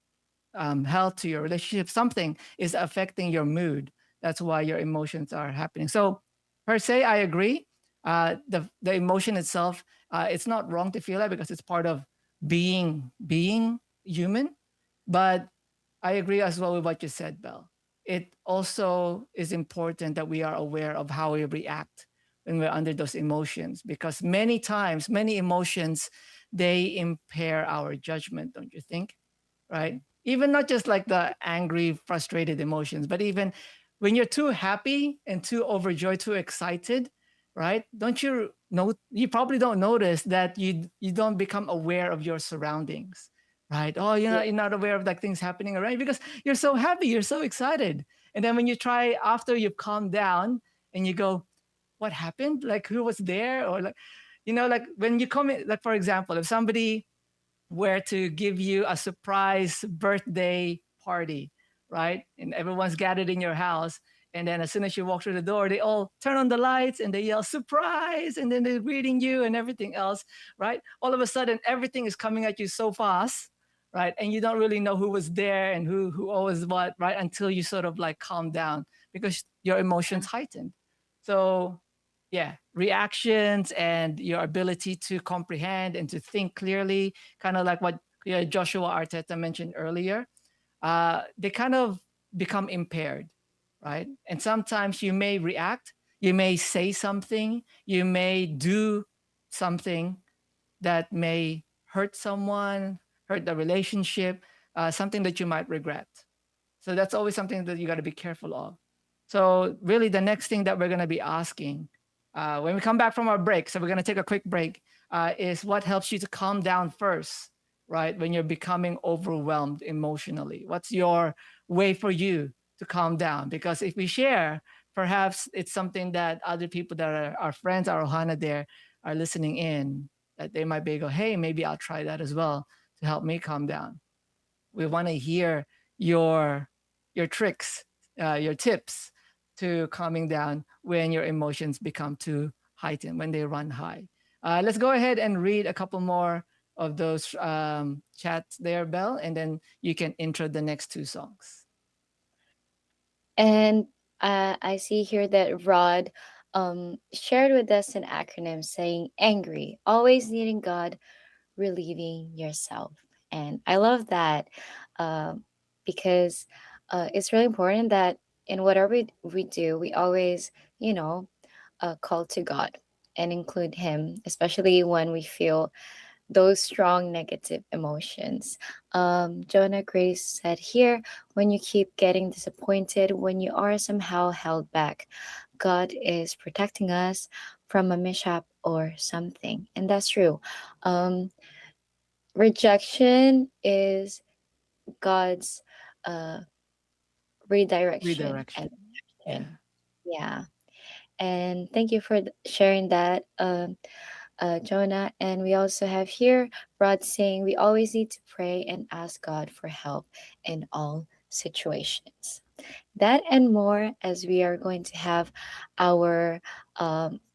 health, to your relationship. Something is affecting your mood. That's why your emotions are happening. So, per se, I agree. The emotion itself, it's not wrong to feel that because it's part of being human. But I agree as well with what you said, Belle. It also is important that we are aware of how we react when we're under those emotions, because many times, many emotions, they impair our judgment, don't you think? Right? Even not just like the angry, frustrated emotions, but even when you're too happy and too overjoyed, too excited, right? Don't you know? You probably don't notice that you don't become aware of your surroundings, right? Oh, Yeah. you're not aware of like things happening around you because you're so happy, you're so excited, and then when you try after you've calmed down and you go, what happened? Like who was there? Or like, like when you come in, like for example, if somebody were to give you a surprise birthday party, right? And everyone's gathered in your house. And then as soon as you walk through the door, they all turn on the lights and they yell surprise. And then they're greeting you and everything else, right? All of a sudden, everything is coming at you so fast, right? And you don't really know who was there and who always what, right? Until you sort of like calm down because your emotions heightened. So yeah, reactions and your ability to comprehend and to think clearly, kind of like what Joshua Arteta mentioned earlier, they kind of become impaired, right? And sometimes you may react, you may say something, you may do something that may hurt someone, hurt the relationship, something that you might regret. So that's always something that you got to be careful of. So really, the next thing that we're going to be asking when we come back from our break, so we're going to take a quick break, is what helps you to calm down first, right? When you're becoming overwhelmed emotionally, what's your way for you to calm down? Because if we share, perhaps it's something that other people that are our friends, our Ohana there, are listening in, that they might be go, hey, maybe I'll try that as well to help me calm down. We want to hear your your tricks, your tips to calming down when your emotions become too heightened, when they run high. Let's go ahead and read a couple more of those chats there, Belle, and then you can intro the next two songs. And I see here that Rod shared with us an acronym saying angry, always needing God, relieving yourself. And I love that uh, because it's really important that in whatever we do, we always, you know, call to God and include Him, especially when we feel those strong negative emotions. Jonah Grace said here, when you keep getting disappointed, when you are somehow held back, God is protecting us from a mishap or something. And that's true. Um, Rejection is God's uh, redirection and Redirection. action. Yeah. Yeah. And thank you for sharing that, Jonah. And we also have here Rod saying we always need to pray and ask God for help in all situations. That and more as we are going to have our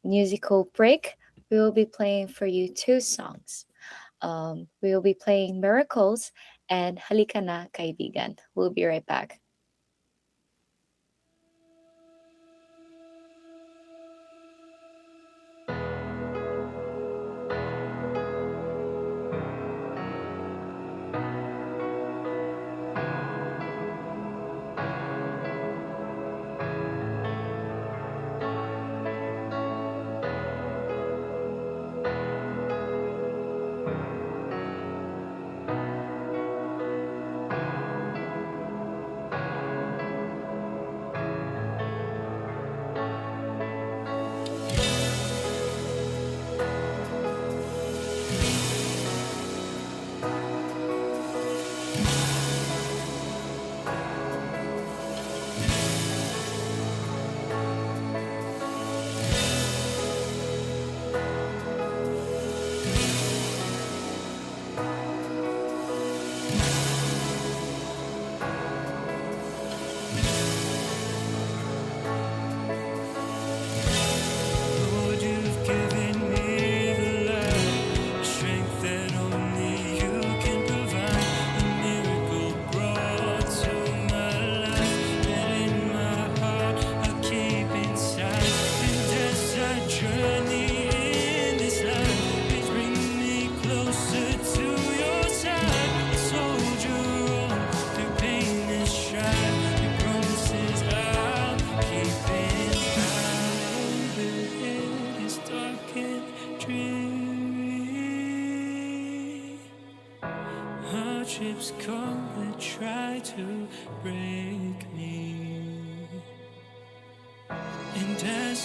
musical break. We will be playing for you two songs. We will be playing Miracles and Halika Na Kaibigan. We'll be right back.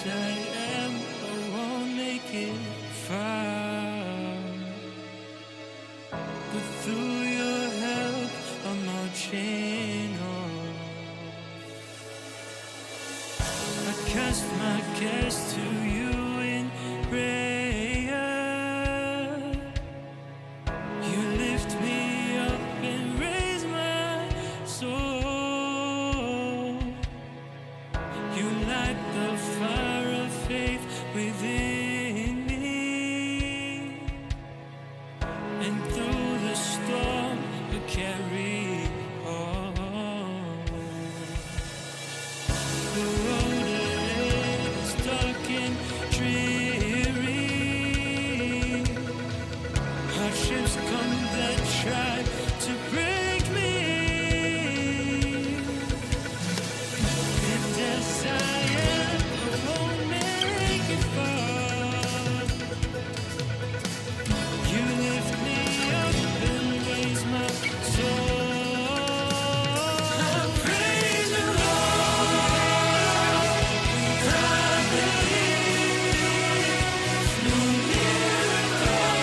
I am, I won't make it far. But through your help, I'm marching on. I cast my cares to you in prayer. You lift me up and raise my soul. You light the fire of faith within me, and through the storm you carry on. The road ahead is dark and dreary. Hardships come that try to break me. And as I am, I won't make it far. You lift me up and raise my soul. I praise the Lord. I believe no miracles.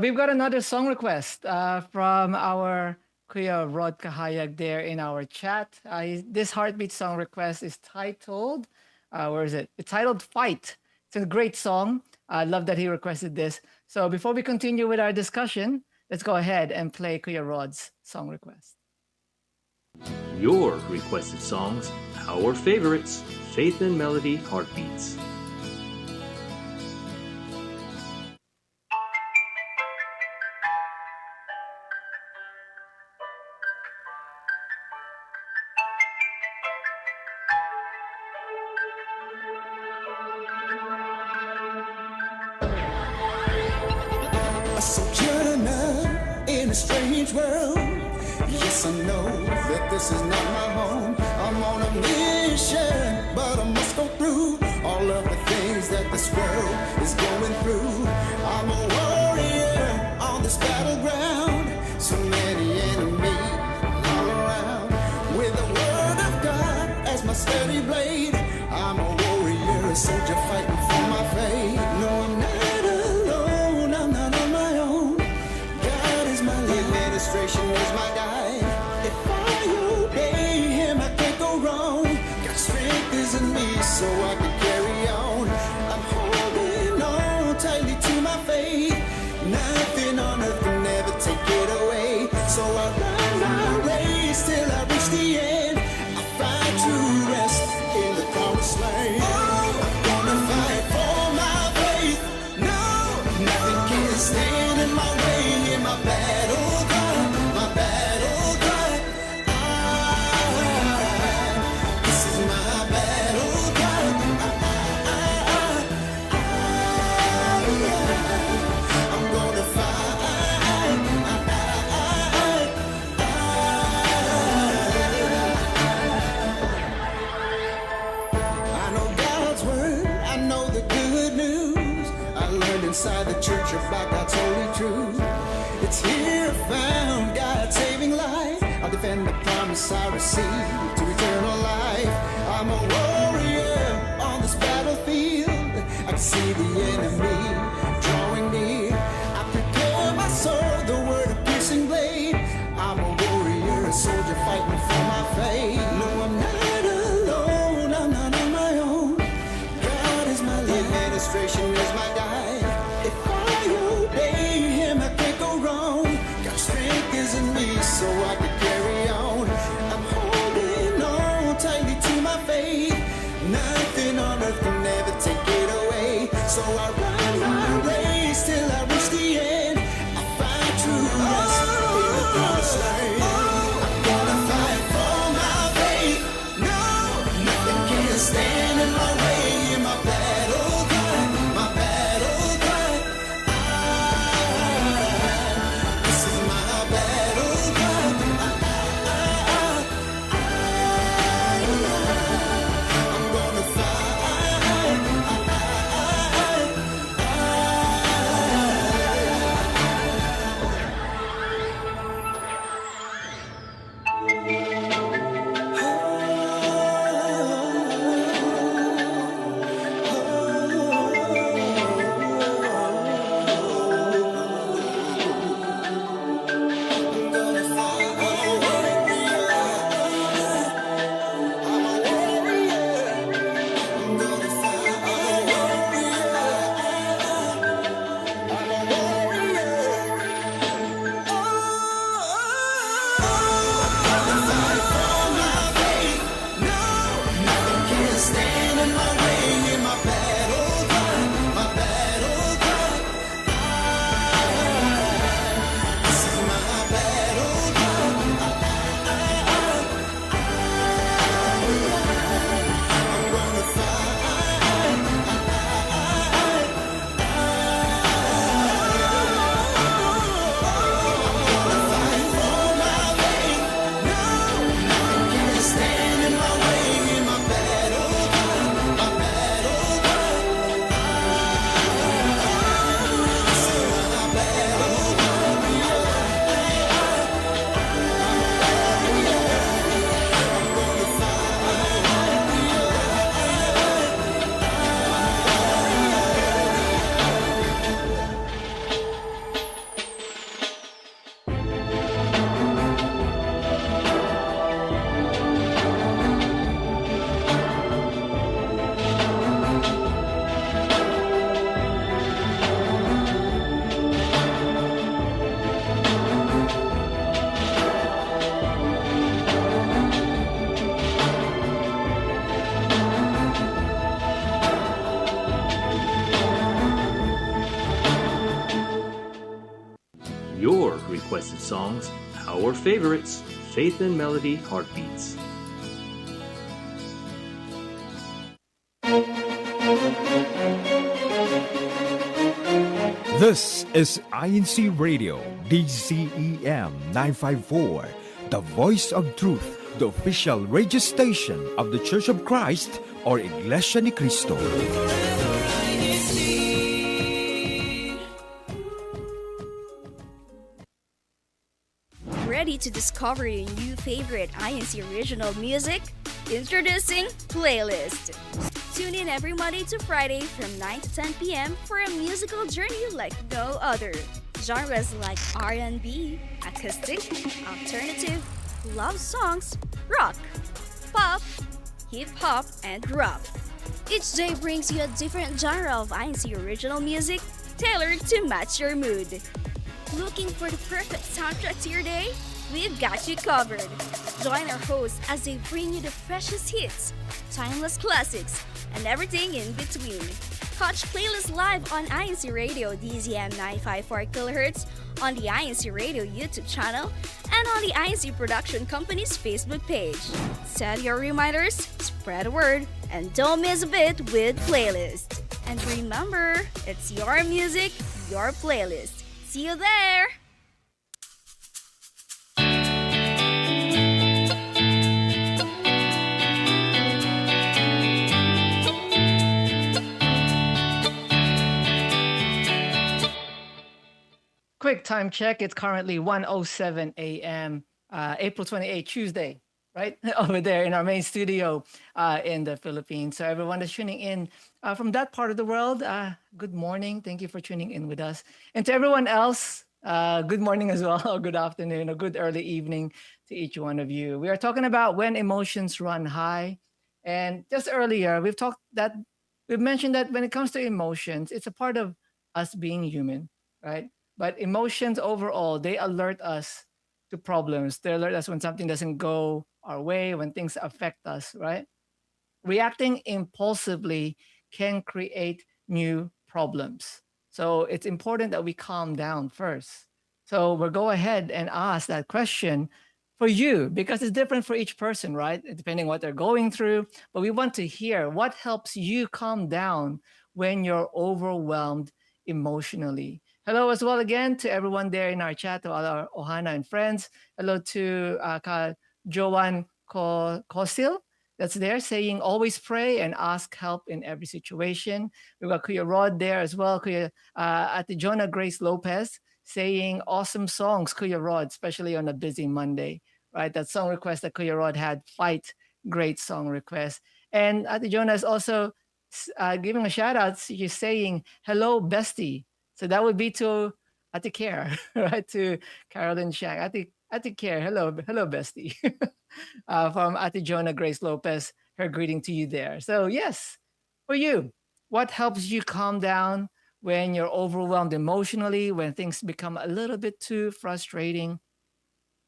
We've got another song request from our Kuya Rod Kahayag there in our chat. This Heartbeat song request is titled, where is it? It's titled Fight. It's a great song. I love that he requested this. So before we continue with our discussion, let's go ahead and play Kuya Rod's song request. Your requested songs, our favorites, Faith and Melody Heartbeats. A sojourner in a strange world. Yes, I know that this is not my home. I'm on a mission, but I must go through all of the things that this world is going through. I'm a warrior on this battleground. So many enemies all around. With the word of God as my steady blade, I'm a warrior, a soldier fighting for my faith. No, I'm not alone, I'm not on my own. God is my lead, administration is my guide. If I obey Him, I can't go wrong. God's strength is in me, so I can carry on. I'm holding on tightly to my faith. Nothing on earth can ever take it away. So I run my race till I reach the end. I find true rest in the promised land. I'm gonna fight for my faith. No, nothing can stand in my way in my battle cry, my battle cry. This is my battle cry. I'm gonna fight. I know God's word, I know the good news. I learned inside the church about God's holy truth. It's here found God's saving life. I'll defend the promise I received to eternal life. I'm a warrior on this battlefield. I can see the enemy drawing near. I prepare my sword, the word of piercing blade. I'm a warrior, a soldier fighting for my faith. No, I'm not alone, I'm not on my own. God is my lead, administration is my guide. If I obey Him, I can't go wrong. God's strength is in me, so I can carry on. I'm holding on tightly to my faith. Nothing on earth can ever take it away. So I run my race till I reach the end. I find true rest in the promised land. I'm gonna fight for my faith. No, nothing can stand in my way in my battle cry, my battle cry. This is my battle cry. I'm gonna fight. requested songs, our favorites, Faith and Melody Heartbeats. This is INCRadio, DCEM 954, the voice of truth, the official radio station of the Church of Christ or Iglesia ni Cristo. Ready to discover your new favorite INC original music? Introducing Playlist. Tune in every Monday to Friday from 9 to 10 p.m. for a musical journey like no other. Genres like R&B, acoustic, alternative, love songs, rock, pop, hip-hop, and rap. Each day brings you a different genre of INC original music tailored to match your mood. Looking for the perfect soundtrack to your day? We've got you covered. Join our hosts as they bring you the freshest hits, timeless classics, and everything in between. Catch Playlist live on INCRadio DZM 954 kHz, on the INCRadio YouTube channel, and on the INC Production Company's Facebook page. Set your reminders, spread the word, and don't miss a bit with Playlist. And remember, it's your music, your playlist. See you there! Quick time check. It's currently 1:07 a.m. April 28th, Tuesday, right? Over there in our main studio in the Philippines. So everyone that's tuning in from that part of the world, good morning. Thank you for tuning in with us. And to everyone else, good morning as well, or good afternoon, or good early evening to each one of you. We are talking about when emotions run high. And just earlier, we've mentioned that when it comes to emotions, it's a part of us being human, right? But emotions overall, they alert us to problems. They alert us when something doesn't go our way, when things affect us, right? Reacting impulsively can create new problems. So it's important that we calm down first. So we'll go ahead and ask that question for you because it's different for each person, right? Depending what they're going through. But we want to hear what helps you calm down when you're overwhelmed emotionally. Hello as well again to everyone there in our chat, to all our Ohana and friends. Hello to Joanne Kosil that's there saying always pray and ask help in every situation. We've got Kuya Rod there as well. Kuya Ate Jonah Grace Lopez saying awesome songs, Kuya Rod, especially on a busy Monday, right? That song request that Kuya Rod had, Fight, great song request. And Ate Jonah is also giving a shout out. She's saying, hello, bestie. So that would be to Ate Care, right? To Carolyn Shang. Ate Care, hello, bestie. From Ate Jonah Grace Lopez, her greeting to you there. So yes, for you, what helps you calm down when you're overwhelmed emotionally, when things become a little bit too frustrating,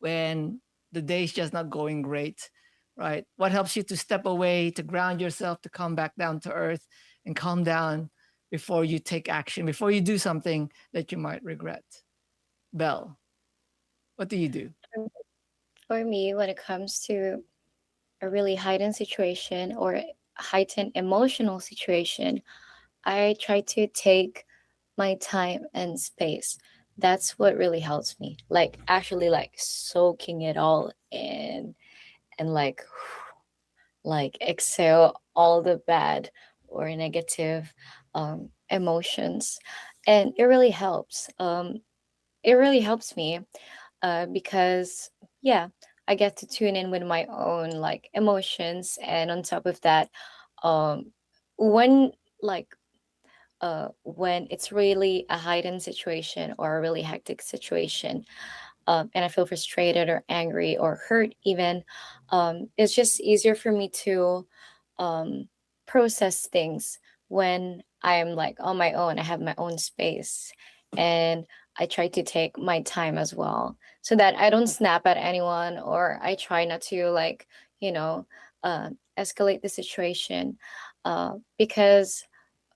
when the day's just not going great, right? What helps you to step away, to ground yourself, to come back down to earth and calm down before you take action, before you do something that you might regret? Belle, what do you do? For me, when it comes to a really heightened situation or heightened emotional situation, I try to take my time and space. That's what really helps me. Like actually like soaking it all in and like exhale all the bad or negative emotions. And it really helps. It really helps me because yeah, I get to tune in with my own like emotions, and on top of that, um when like when it's really a heightened situation or a really hectic situation, and I feel frustrated or angry or hurt even, it's just easier for me to um process things when I'm like on my own. I have my own space, and I try to take my time as well so that I don't snap at anyone, or I try not to like, you know, escalate the situation, because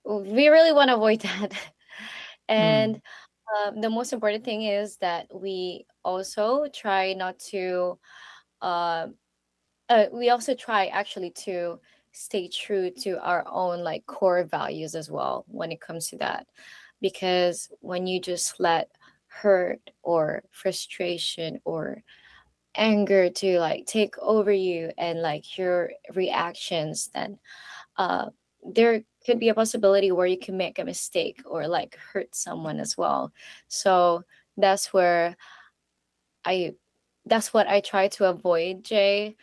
we really want to avoid that. Hmm. And The most important thing is that we also try not to uh, we also try actually to stay true to our own like core values as well when it comes to that, because when you just let hurt or frustration or anger to like take over you and like your reactions, then uh there could be a possibility where you can make a mistake or like hurt someone as well. So that's where I that's what I try to avoid, Jay.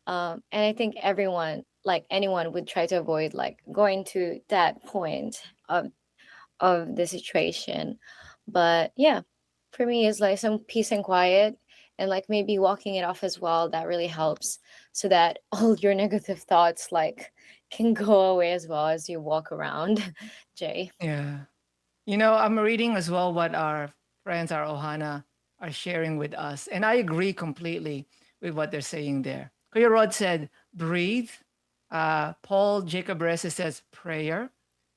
And I think everyone, like anyone, would try to avoid like going to that point of the situation. But yeah, for me, it's like some peace and quiet, and like maybe walking it off as well. That really helps, so that all your negative thoughts like can go away as well as you walk around. Jay. Yeah. You know, I'm reading as well what our friends, our Ohana, are sharing with us. And I agree completely with what they're saying there. Kuya Rod said, breathe. Paul Jacob Reyes says, prayer.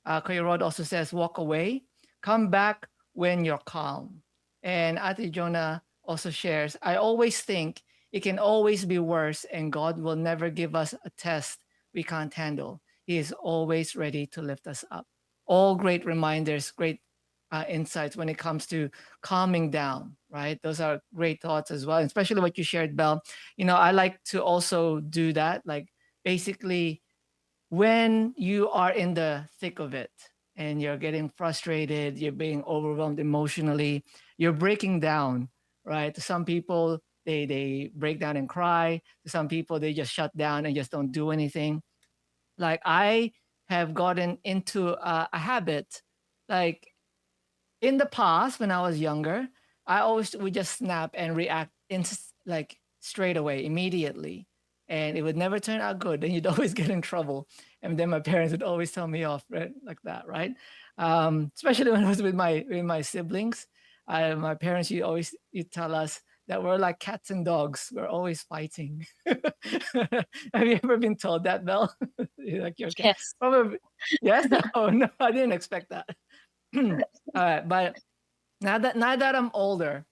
Kuya Rod also says, walk away. Come back when you're calm. And Ate Jonah also shares, I always think it can always be worse, and God will never give us a test we can't handle. He is always ready to lift us up. All great reminders, great insights when it comes to calming down, right? Those are great thoughts as well, especially what you shared, Belle. You know, I like to also do that. Like, basically, when you are in the thick of it and you're getting frustrated, you're being overwhelmed emotionally, you're breaking down, right? To some people, they break down and cry. To some people, they just shut down and just don't do anything. Like, I have gotten into a habit, like in the past when I was younger, I always would just snap and react like straight away, immediately, and it would never turn out good. And you'd always get in trouble, and then my parents would always tell me off, right, like that, right? Especially when I was with my siblings, my parents you tell us that we're like cats and dogs. We're always fighting. Have you ever been told that, Belle? Like your cat? Yes. Probably. Yes. Oh no, I didn't expect that. All right, but now that I'm older,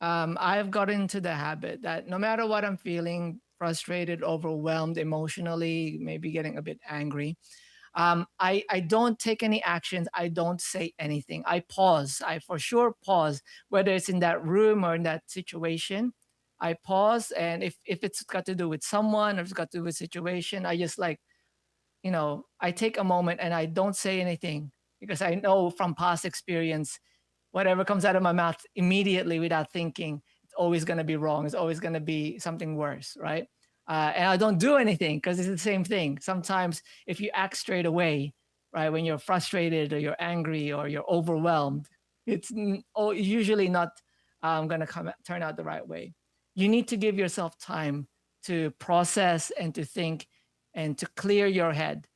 I've got into the habit that no matter what I'm feeling, frustrated, overwhelmed emotionally, maybe getting a bit angry, I don't take any actions. I don't say anything. I pause. I for sure pause, whether it's in that room or in that situation. I pause, and if it's got to do with someone or it's got to do with situation, I just like, I take a moment and I don't say anything, because I know from past experience, whatever comes out of my mouth immediately without thinking, it's always going to be wrong. It's always going to be something worse, right? And I don't do anything because it's the same thing. Sometimes if you act straight away, right, when you're frustrated or you're angry or you're overwhelmed, it's usually not going to turn out the right way. You need to give yourself time to process and to think and to clear your head,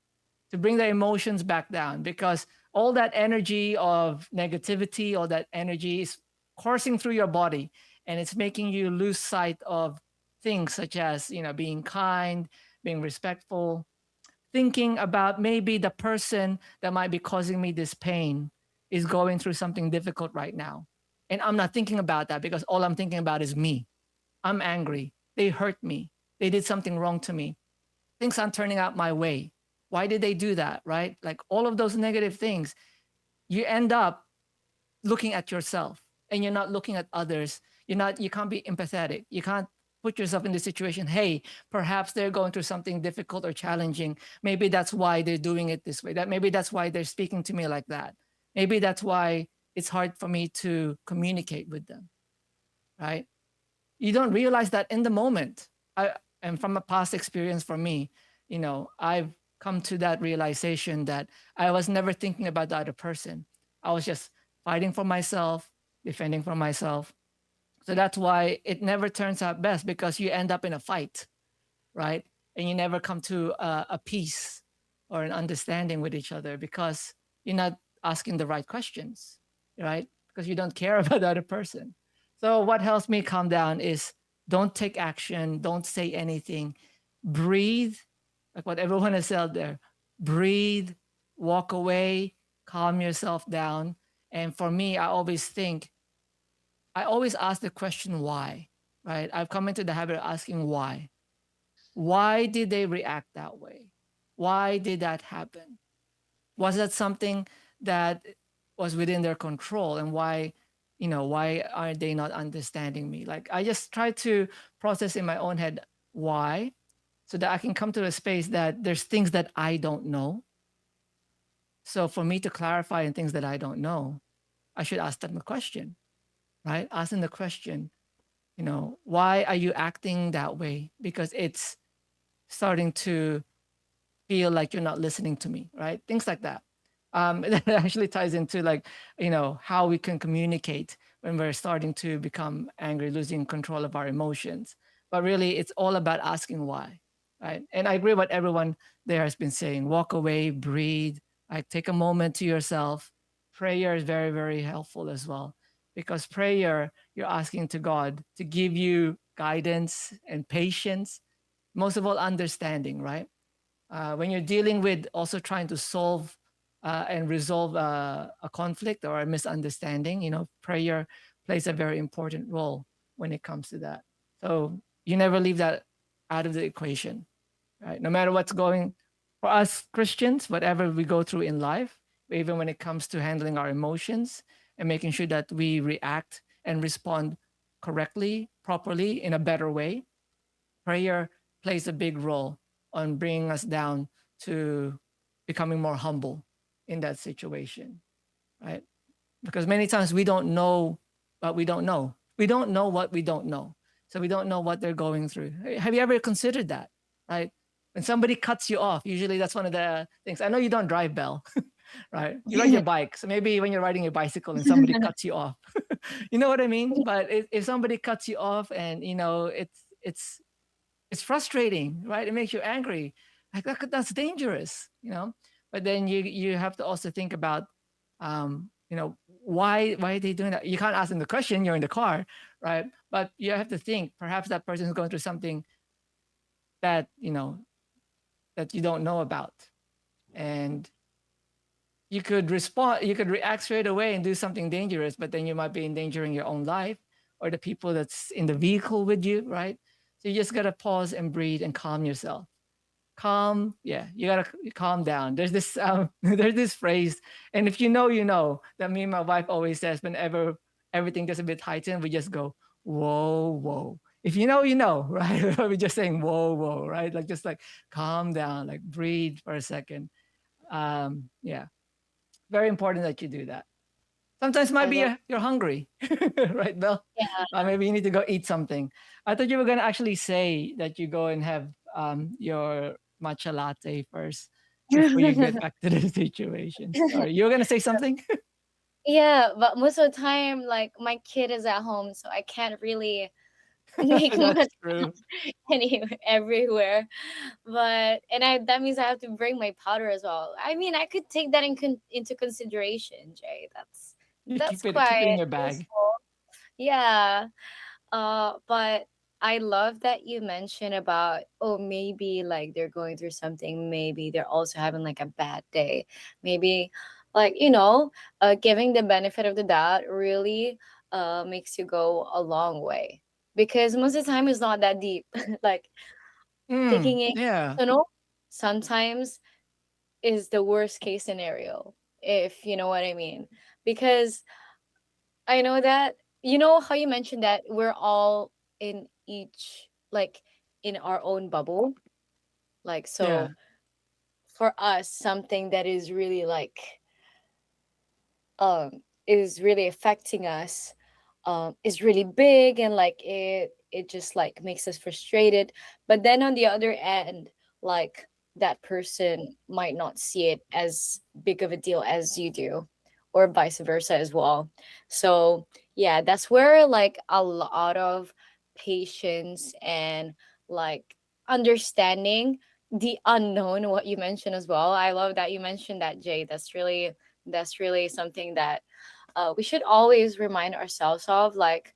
to bring the emotions back down, because all that energy of negativity, all that energy is coursing through your body, and it's making you lose sight of things such as, being kind, being respectful, thinking about maybe the person that might be causing me this pain is going through something difficult right now. And I'm not thinking about that because all I'm thinking about is me. I'm angry. They hurt me. They did something wrong to me. Things aren't turning out my way. Why did they do that, right? Like all of those negative things, you end up looking at yourself and you're not looking at others. You can't be empathetic. You can't put yourself in the situation. Hey, perhaps they're going through something difficult or challenging. Maybe that's why they're doing it this way. Maybe that's why they're speaking to me like that. Maybe that's why it's hard for me to communicate with them, right? You don't realize that in the moment. And from a past experience for me, I've come to that realization that I was never thinking about the other person. I was just fighting for myself, defending for myself. So that's why it never turns out best, because you end up in a fight, right? And you never come to a peace or an understanding with each other, because you're not asking the right questions, right? Because you don't care about the other person. So what helps me calm down is don't take action, don't say anything, breathe, like what everyone has said there. Breathe, walk away, calm yourself down, And for me, I always ask the question why, right? I've come into the habit of asking why. Why did they react that way? Why did that happen? Was that something that was within their control? And why are they not understanding me? Like, I just try to process in my own head why, so that I can come to a space that there's things that I don't know. So for me to clarify in things that I don't know, I should ask them the question, right? Ask them the question, why are you acting that way? Because it's starting to feel like you're not listening to me, right? Things like that. That actually ties into, like, how we can communicate when we're starting to become angry, losing control of our emotions. But really, it's all about asking why, right? And I agree what everyone there has been saying. Walk away, breathe, like, take a moment to yourself. Prayer is very, very helpful as well, because prayer, you're asking to God to give you guidance and patience, most of all, understanding, right? When you're dealing with also trying to solve and resolve a conflict or a misunderstanding, prayer plays a very important role when it comes to that. So you never leave that out of the equation, right? No matter what's going for us Christians, whatever we go through in life, even when it comes to handling our emotions and making sure that we react and respond correctly, properly, in a better way, prayer plays a big role on bringing us down to becoming more humble in that situation, right? Because many times we don't know what we don't know. We don't know what we don't know. So we don't know what they're going through. Have you ever considered that, right? When somebody cuts you off, usually that's one of the things. I know you don't drive, Bell, right? You ride your bike. So maybe when you're riding your bicycle and somebody cuts you off, you know what I mean? But if somebody cuts you off and, it's frustrating, right? It makes you angry. Like, that's dangerous. But then you have to also think about, why are they doing that? You can't ask them the question. You're in the car, right? But you have to think. Perhaps that person is going through something that that you don't know about, and you could respond. You could react straight away and do something dangerous, but then you might be endangering your own life or the people that's in the vehicle with you, right? So you just gotta pause and breathe and calm yourself. Calm, yeah, you gotta calm down. There's this there's this phrase, and if you know that me and my wife always says whenever everything gets a bit heightened, we just go, whoa, whoa. If you know, you know, right? We're just saying whoa, whoa, right? Like, just like calm down, like breathe for a second. Yeah, very important that you do that. Sometimes might I be love. you're hungry, right, Bill? Yeah. Maybe you need to go eat something. I thought you were gonna actually say that you go and have your matcha latte first before you get back to the situation. Sorry, you were gonna say something? Yeah, but most of the time, like my kid is at home, so I can't really make That's much true. everywhere. But and I that means I have to bring my powder as well. I mean, I could take that into consideration, Jay. You That's keep it in quite your bag. useful. Yeah. But I love that you mentioned about, oh, maybe like they're going through something, maybe they're also having like a bad day. Maybe like, giving the benefit of the doubt really makes you go a long way. Because most of the time it's not that deep. Like taking it Yeah, personal sometimes is the worst case scenario, if you know what I mean. Because I know that how you mentioned that we're all in each like in our own bubble. Like yeah. so for us something that is really like is really affecting us is really big and like it just like makes us frustrated. But then on the other end, like that person might not see it as big of a deal as you do, or vice versa as well. So yeah, that's where like a lot of patience and like understanding the unknown, what you mentioned as well. I love that you mentioned that, Jay. That's really something that we should always remind ourselves of, like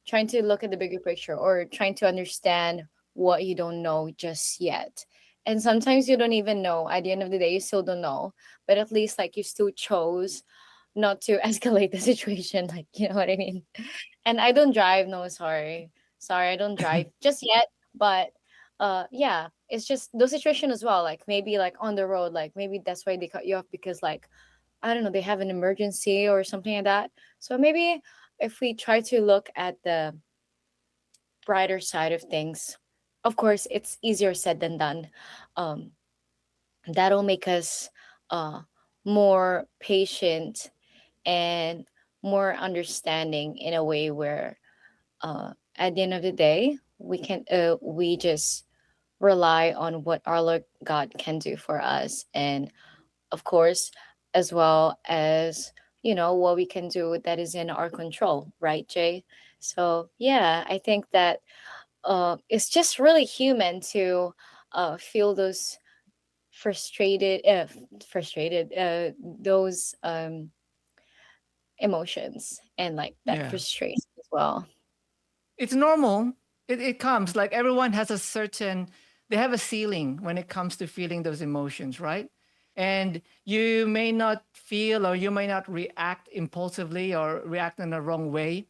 trying to look at the bigger picture or trying to understand what you don't know just yet. And sometimes you don't even know. At the end of the day, you still don't know. But at least like you still chose not to escalate the situation, like, you know what I mean. And I don't drive. No, sorry, I don't drive just yet. But yeah, it's just those situation as well, like maybe like on the road, like maybe that's why they cut you off, because like, I don't know, they have an emergency or something like that. So maybe if we try to look at the brighter side of things, of course it's easier said than done. um that'll make us uh more patient and more understanding, in a way where at the end of the day we just rely on what our Lord God can do for us, and of course, as well as, you know, what we can do that is in our control, right, Jay? So yeah, I think that it's just really human to feel those frustrated frustrated those emotions, and like that Yeah. frustration as well. It's normal. It comes like everyone has a certain, they have a ceiling when it comes to feeling those emotions, right? And you may not feel or you may not react impulsively or react in the wrong way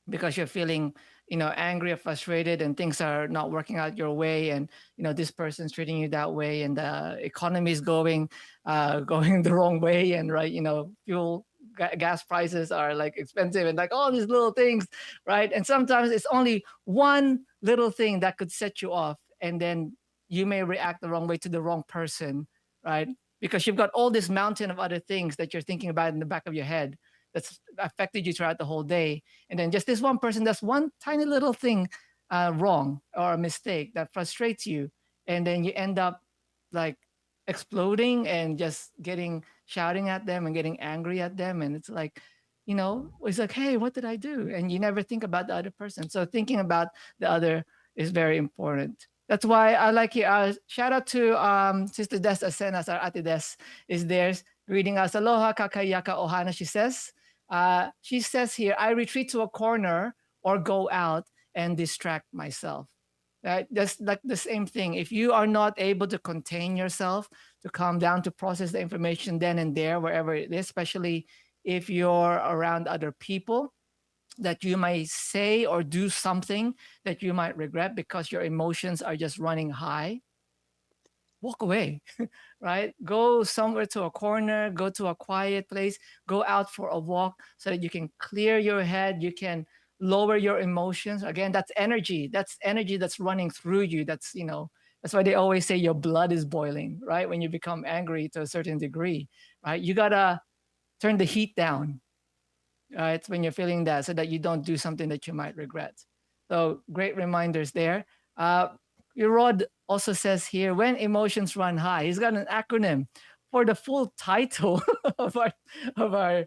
because you're feeling, angry or frustrated and things are not working out your way, and this person's treating you that way, and the economy is going going the wrong way, and right, fuel gas prices are like expensive, and like all these little things, right? And sometimes it's only one little thing that could set you off, and then you may react the wrong way to the wrong person, right? Because you've got all this mountain of other things that you're thinking about in the back of your head that's affected you throughout the whole day. And then just this one person does one tiny little thing wrong or a mistake that frustrates you. And then you end up like exploding and just getting shouting at them and getting angry at them. And it's like, it's like, hey, what did I do? And you never think about the other person. So thinking about the other is very important. That's why I like you. Shout out to Sister Des Asenas, our Ate Des is there greeting us. Aloha kakayaka ohana, she says here, I retreat to a corner or go out and distract myself. Right? That's like the same thing. If you are not able to contain yourself, to calm down, to process the information then and there, wherever it is, especially if you're around other people, that you might say or do something that you might regret because your emotions are just running high, walk away, right? Go somewhere to a corner, go to a quiet place, go out for a walk so that you can clear your head, you can lower your emotions. Again, that's energy. That's energy that's running through you. That's why they always say your blood is boiling, right? When you become angry to a certain degree, right? You gotta turn the heat down, right? When you're feeling that, so that you don't do something that you might regret. So great reminders there. Uh, Rod also says here, when emotions run high, he's got an acronym for the full title of our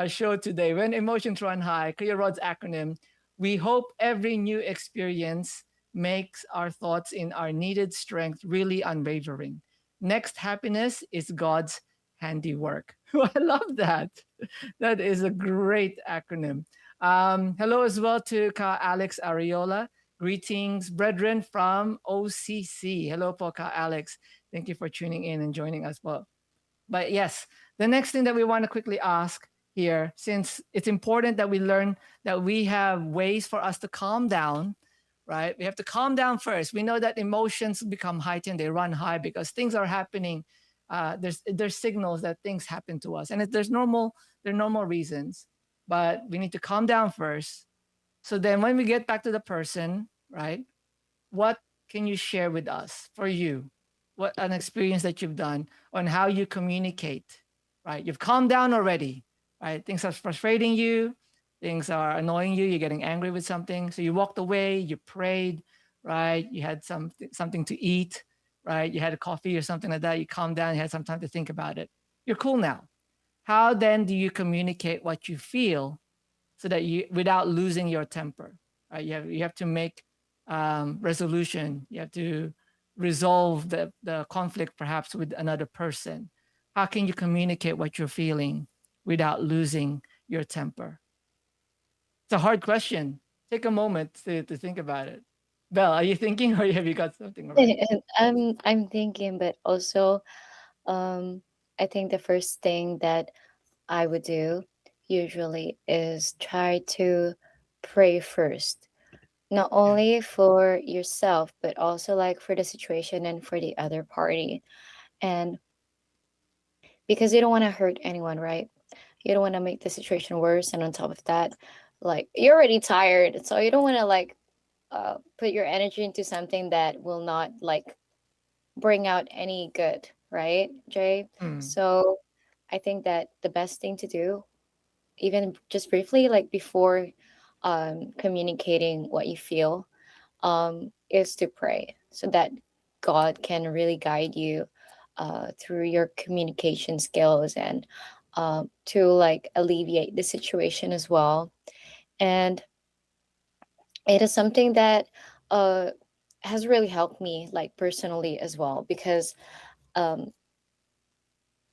show today. When emotions run high, Kuya Rod's acronym, we hope every new experience makes our thoughts in our needed strength really unwavering. Next happiness is God's handiwork. I love that. That is a great acronym. Hello as well to Ka Alex Ariola. Greetings, brethren from OCC. Hello po, Ka Alex. Thank you for tuning in and joining us. Well, but yes, the next thing that we want to quickly ask here, since it's important that we learn that we have ways for us to calm down, right? We have to calm down first. We know that emotions become heightened, they run high because things are happening. There's signals that things happen to us, and there are normal reasons, but we need to calm down first. So then, when we get back to the person, right? What can you share with us for you? What an experience that you've done on how you communicate, right? You've calmed down already, right? Things are frustrating you, things are annoying you, you're getting angry with something. So you walked away, you prayed, right? You had something to eat, right? You had a coffee or something like that. You calmed down, you had some time to think about it. You're cool now. How then do you communicate what you feel so that you, without losing your temper, right? You have to make resolution. You have to resolve the conflict perhaps with another person. How can you communicate what you're feeling without losing your temper? It's a hard question. Take a moment to think about it. Belle, are you thinking or have you got something already? And I'm thinking, but also, um, I think the first thing that I would do usually is try to pray first, not Yeah. only for yourself, but also like for the situation and for the other party. And because you don't want to hurt anyone, right? You don't want to make the situation worse. And on top of that, like you're already tired. So you don't want to like put your energy into something that will not like bring out any good, right, Jay? Mm. So I think that the best thing to do, even just briefly, like before communicating what you feel, is to pray so that God can really guide you through your communication skills and to like alleviate the situation as well. And it is something that uh, has really helped me like personally as well because um,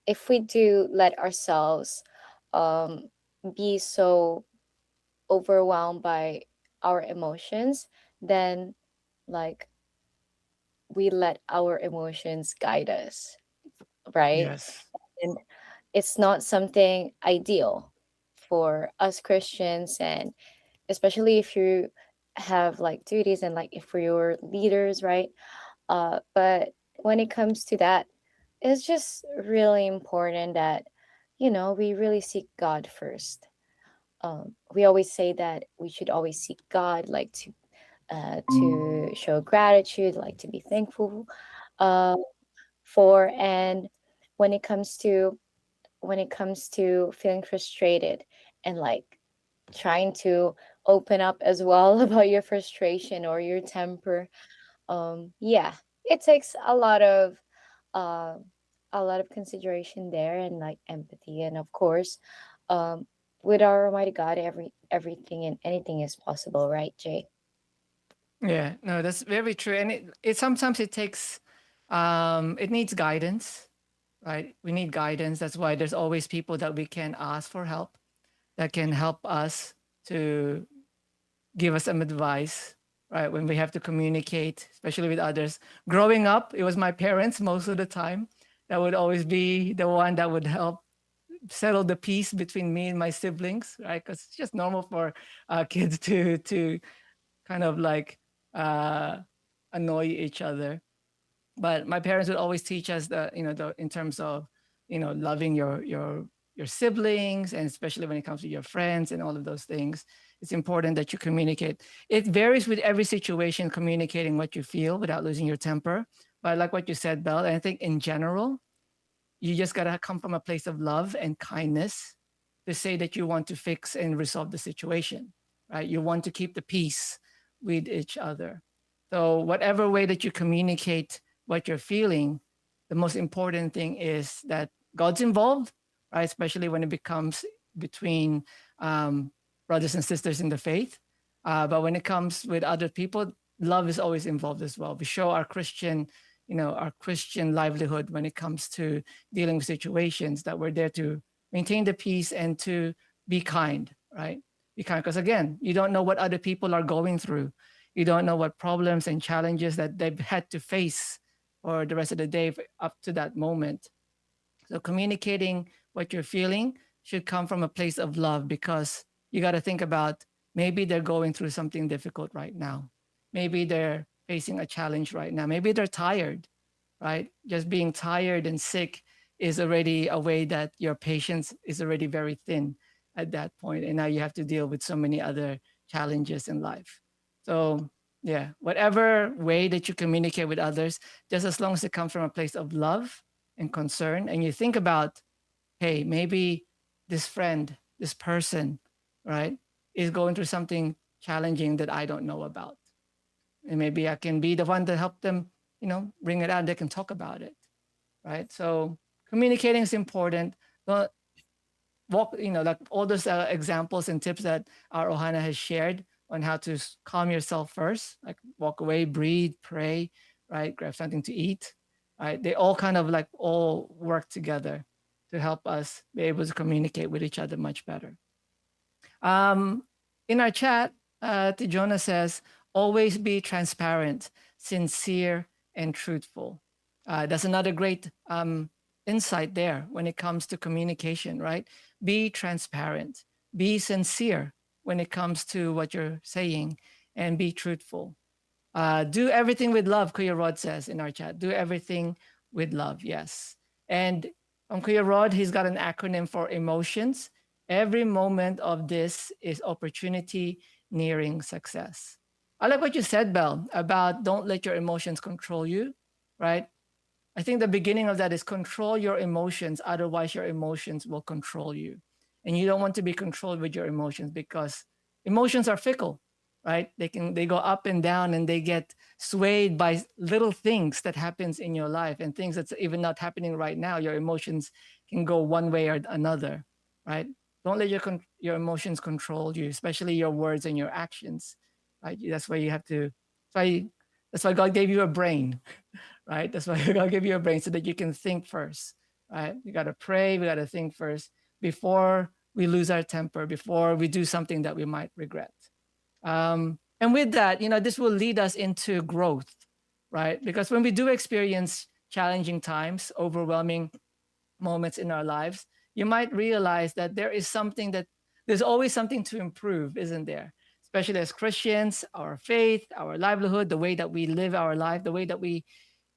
if we do let ourselves um, be so overwhelmed by our emotions, then like we let our emotions guide us, right? Yes. And it's not something ideal for us Christians, and especially if you have like duties and like if for your leaders, right? But when it comes to that, it's just really important that, you know, we really seek God first. We always say that we should always seek God, like to show gratitude, like to be thankful uh, for. And when it comes to feeling frustrated and like trying to open up as well about your frustration or your temper, yeah, it takes uh, a lot of consideration there and like empathy, and of course, um, with our Almighty God, everything and anything is possible, right, Jay? Yeah. No, that's very true. And it sometimes it takes it needs guidance, right? We need guidance. That's why there's always people that we can ask for help that can help us to give us some advice, right? When we have to communicate, especially with others. Growing up, it was my parents most of the time that would always be the one that would help settle the peace between me and my siblings, right? Because it's just normal for kids to kind of like uh, annoy each other. But my parents would always teach us that, the in terms of, loving your siblings, and especially when it comes to your friends and all of those things, it's important that you communicate. It varies with every situation, communicating what you feel without losing your temper. But like what you said, Belle, I think in general, you just gotta come from a place of love and kindness to say that you want to fix and resolve the situation, right? You want to keep the peace with each other. So whatever way that you communicate what you're feeling, the most important thing is that God's involved, right? Especially when it becomes between um, brothers and sisters in the faith. But when it comes with other people, love is always involved as well. We show our Christian livelihood when it comes to dealing with situations, that we're there to maintain the peace and to be kind, right? Be kind, because again, you don't know what other people are going through. You don't know what problems and challenges that they've had to face for the rest of the day up to that moment. So communicating what you're feeling should come from a place of love, because you got to think about, maybe they're going through something difficult right now. Maybe they're facing a challenge right now. Maybe they're tired, right? Just being tired and sick is already a way that your patience is already very thin at that point. And now you have to deal with so many other challenges in life. So, yeah, whatever way that you communicate with others, just as long as it comes from a place of love and concern, and you think about, hey, maybe this friend, this person, right, is going through something challenging that I don't know about. And maybe I can be the one to help them, bring it out. They can talk about it, right? So communicating is important. Don't walk, like all those examples and tips that our Ohana has shared on how to calm yourself first, like walk away, breathe, pray, right? Grab something to eat, right? They all kind of like all work together to help us be able to communicate with each other much better. Um, in our chat, Tijona says, always be transparent, sincere, and truthful. That's another great insight there when it comes to communication, right? Be transparent, be sincere when it comes to what you're saying, and be truthful. Do everything with love, Kuya Rod says in our chat. Do everything with love, yes. And Kuya Rod, he's got an acronym for emotions. Every moment of this is opportunity nearing success. I like what you said, Belle, about don't let your emotions control you, right? I think the beginning of that is control your emotions, otherwise your emotions will control you. And you don't want to be controlled with your emotions because emotions are fickle, right? They go up and down and they get swayed by little things that happens in your life and things that's even not happening right now. Your emotions can go one way or another, right? Don't let your emotions control you, especially your words and your actions, right? That's why you have to. That's why God gave you a brain, right? That's why God gave you a brain so that you can think first, right? We got to pray. We got to think first before we lose our temper, before we do something that we might regret. And with that, this will lead us into growth, right? Because when we do experience challenging times, overwhelming moments in our lives, you might realize that there's always something to improve, isn't there? Especially as Christians, our faith, our livelihood, the way that we live our life, the way that we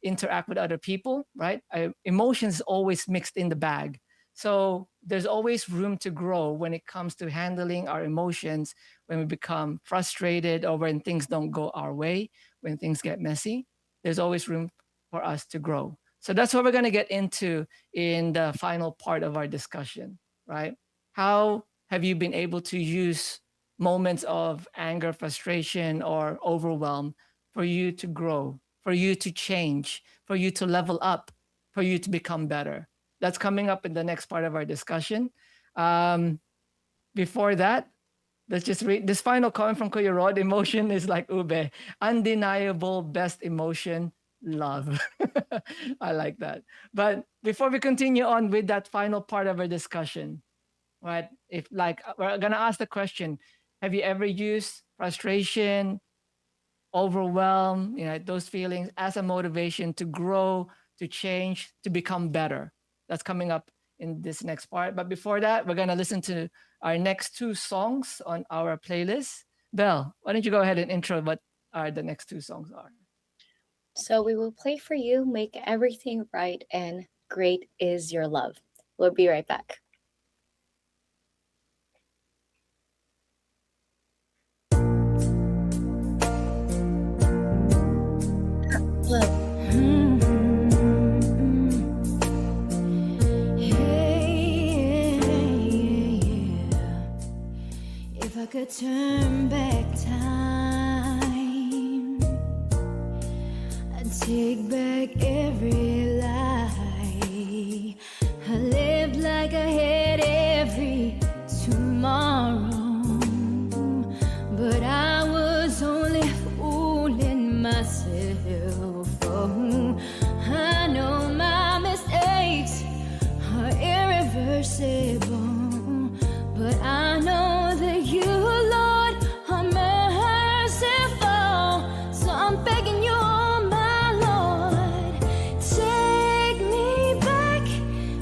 interact with other people, right? Emotions always mixed in the bag. So there's always room to grow when it comes to handling our emotions when we become frustrated or when things don't go our way, when things get messy. There's always room for us to grow. So that's what we're going to get into in the final part of our discussion, right? How have you been able to use moments of anger, frustration, or overwhelm for you to grow, for you to change, for you to level up, for you to become better? That's coming up in the next part of our discussion. Before that, let's just read this final comment from Kuya Rod. Emotion is like ube. Undeniable best emotion, love. I like that. But before we continue on with that final part of our discussion, right? If we're gonna ask the question, have you ever used frustration, overwhelm, those feelings as a motivation to grow, to change, to become better? That's coming up in this next part. But before that, we're going to listen to our next two songs on our playlist. Belle, why don't you go ahead and intro what the next two songs are? So we will play for you Make Everything Right and Great Is Your Love. We'll be right back. If I could turn back time, I'd take back every lie. I lived like I had every tomorrow, but I was only fooling myself. Oh, I know my mistakes are irreversible, but I know that you, Lord, are merciful. So I'm begging you, oh my Lord, take me back.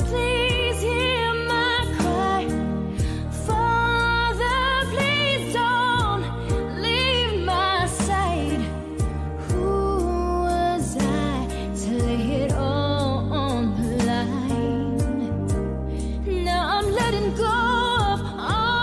Please hear my cry. Father, please don't leave my side. Who was I to lay it all on the line? Now I'm letting go of all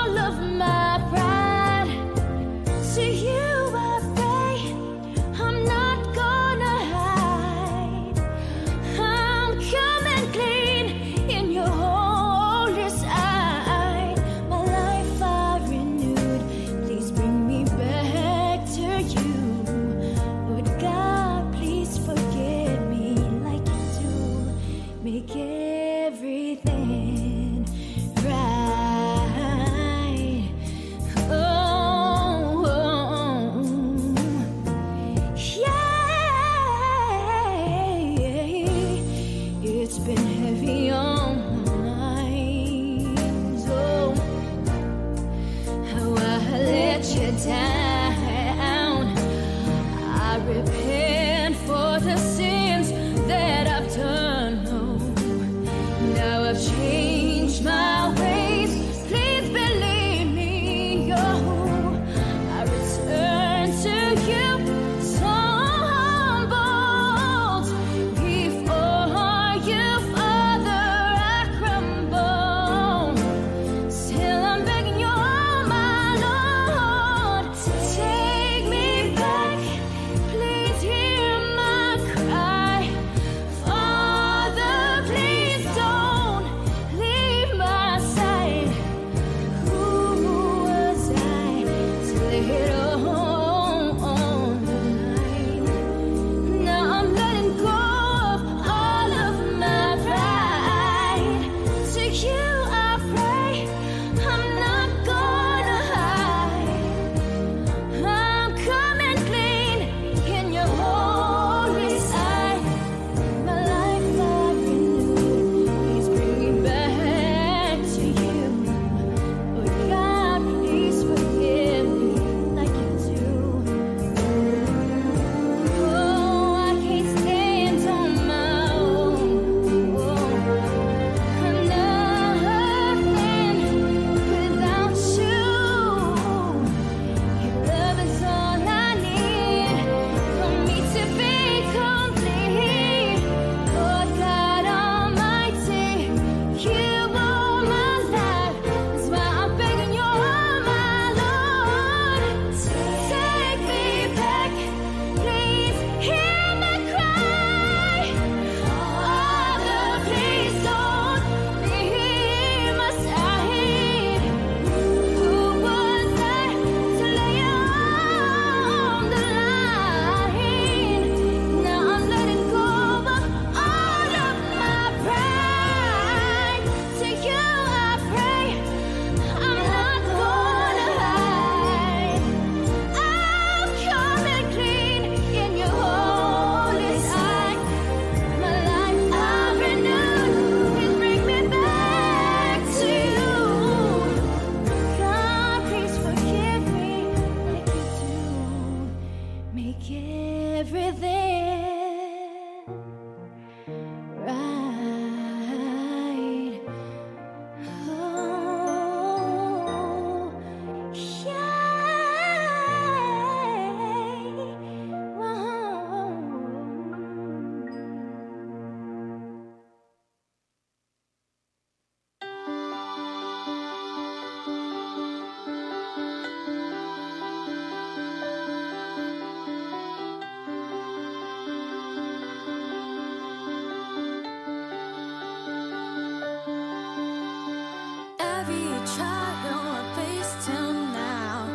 every trial I face till now.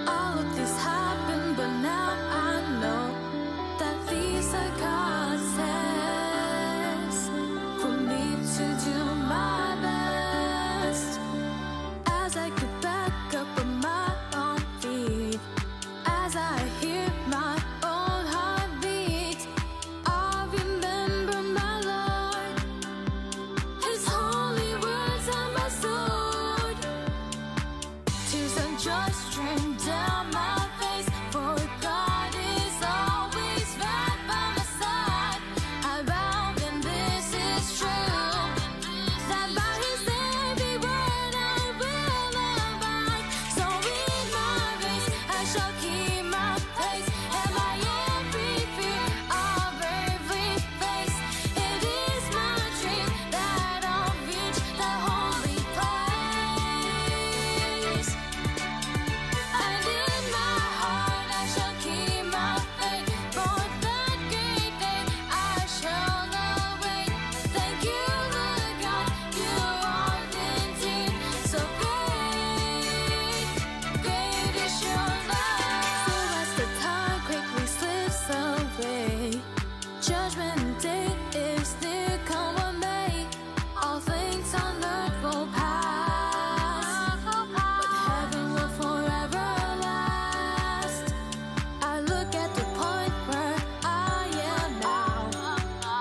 All of this happened, but now I know that these are God's tests for me to do my best. As I get back up on my own feet, as I hear my own heartbeat, I remember my Lord. His holy words are my sword. Tears of joy stream down my face, for God is always right by my side. I vow, and this is true, that by His every word I will abide. So in my race I shall keep my pace, and by every fear I'll bravely face. It is my dream that I'll reach that holy place. And in my heart I shall keep my faith, for that great day I shall await. Thank you, Lord God, you are indeed so great. Great is your love. So as the time quickly slips away, Judgment day is near, come what may. All things on earth will pass, but heaven will forever last. I look at the point where I am now.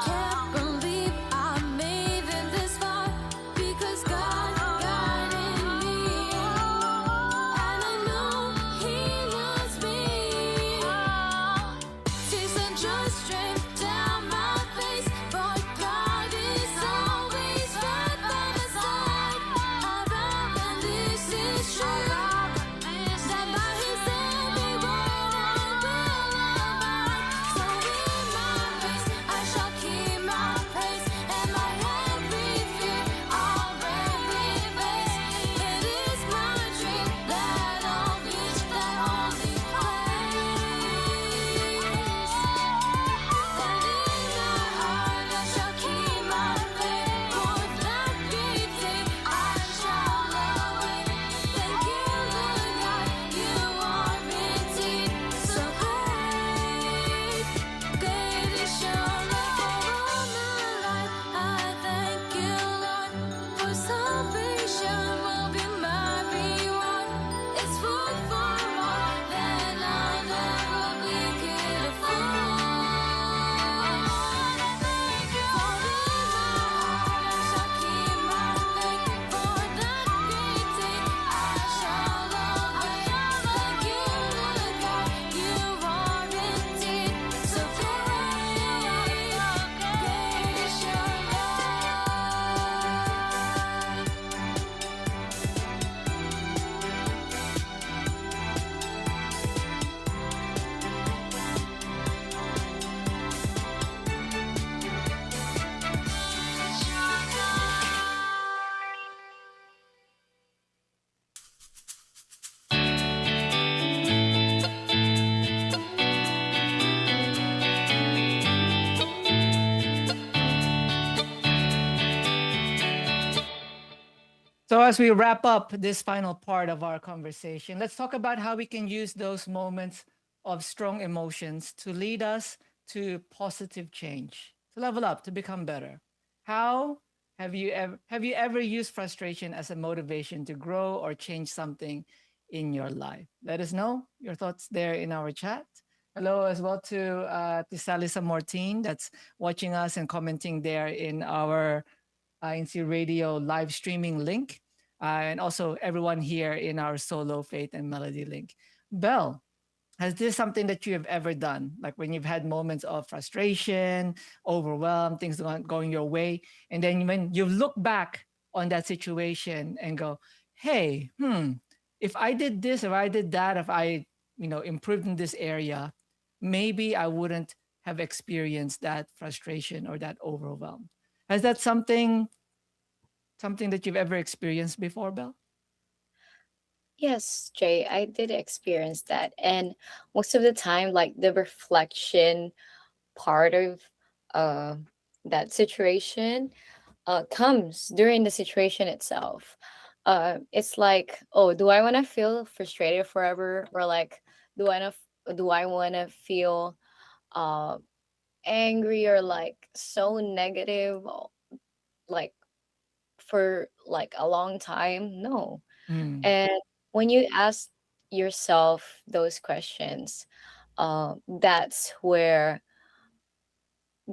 Can't believe I made it this far, because God guided me, and I know He loves me. Tears of joy stream down my face, for God is always right by my side. I vow, and this is true, that by His every word I will abide. So in my race I shall keep my pace, and my every fear I'll bravely face. It is my dream that I'll reach that holy place. That in my heart I shall keep my faith, for that great day I shall await. Thank you, Lord God, you are indeed so great. Great is your love for all my life. I thank you, Lord, for salvation will be my reward. It's food for more than I'll ever be could afford. Thank you, for in my heart I shall keep my faith, for that great day I shall await. Thank you, Lord God, you are indeed so great. Great is your love. So, as we wrap up this final part of our conversation, let's talk about how we can use those moments of strong emotions to lead us to positive change, to level up, to become better. How have you ever used frustration as a motivation to grow or change something in your life? Let us know your thoughts there in our chat. Hello as well to Salisa Mortin that's watching us and commenting there in our INCRadio live streaming link, and also everyone here in our solo faith and melody link. Belle, has this something that you have ever done? Like when you've had moments of frustration, overwhelmed, things not going your way, and then when you look back on that situation and go, hey, if I did this, if I did that, if I, improved in this area, maybe I wouldn't have experienced that frustration or that overwhelm. Has that something that you've ever experienced before, Belle? Yes, Jay, I did experience that. And most of the time, like the reflection part of uh, that situation comes during the situation itself. it's like, oh, do I want to feel frustrated forever, or like, do I want to feel uh angry, or like so negative, like for like a long time? No. Mm. And when you ask yourself those questions, that's where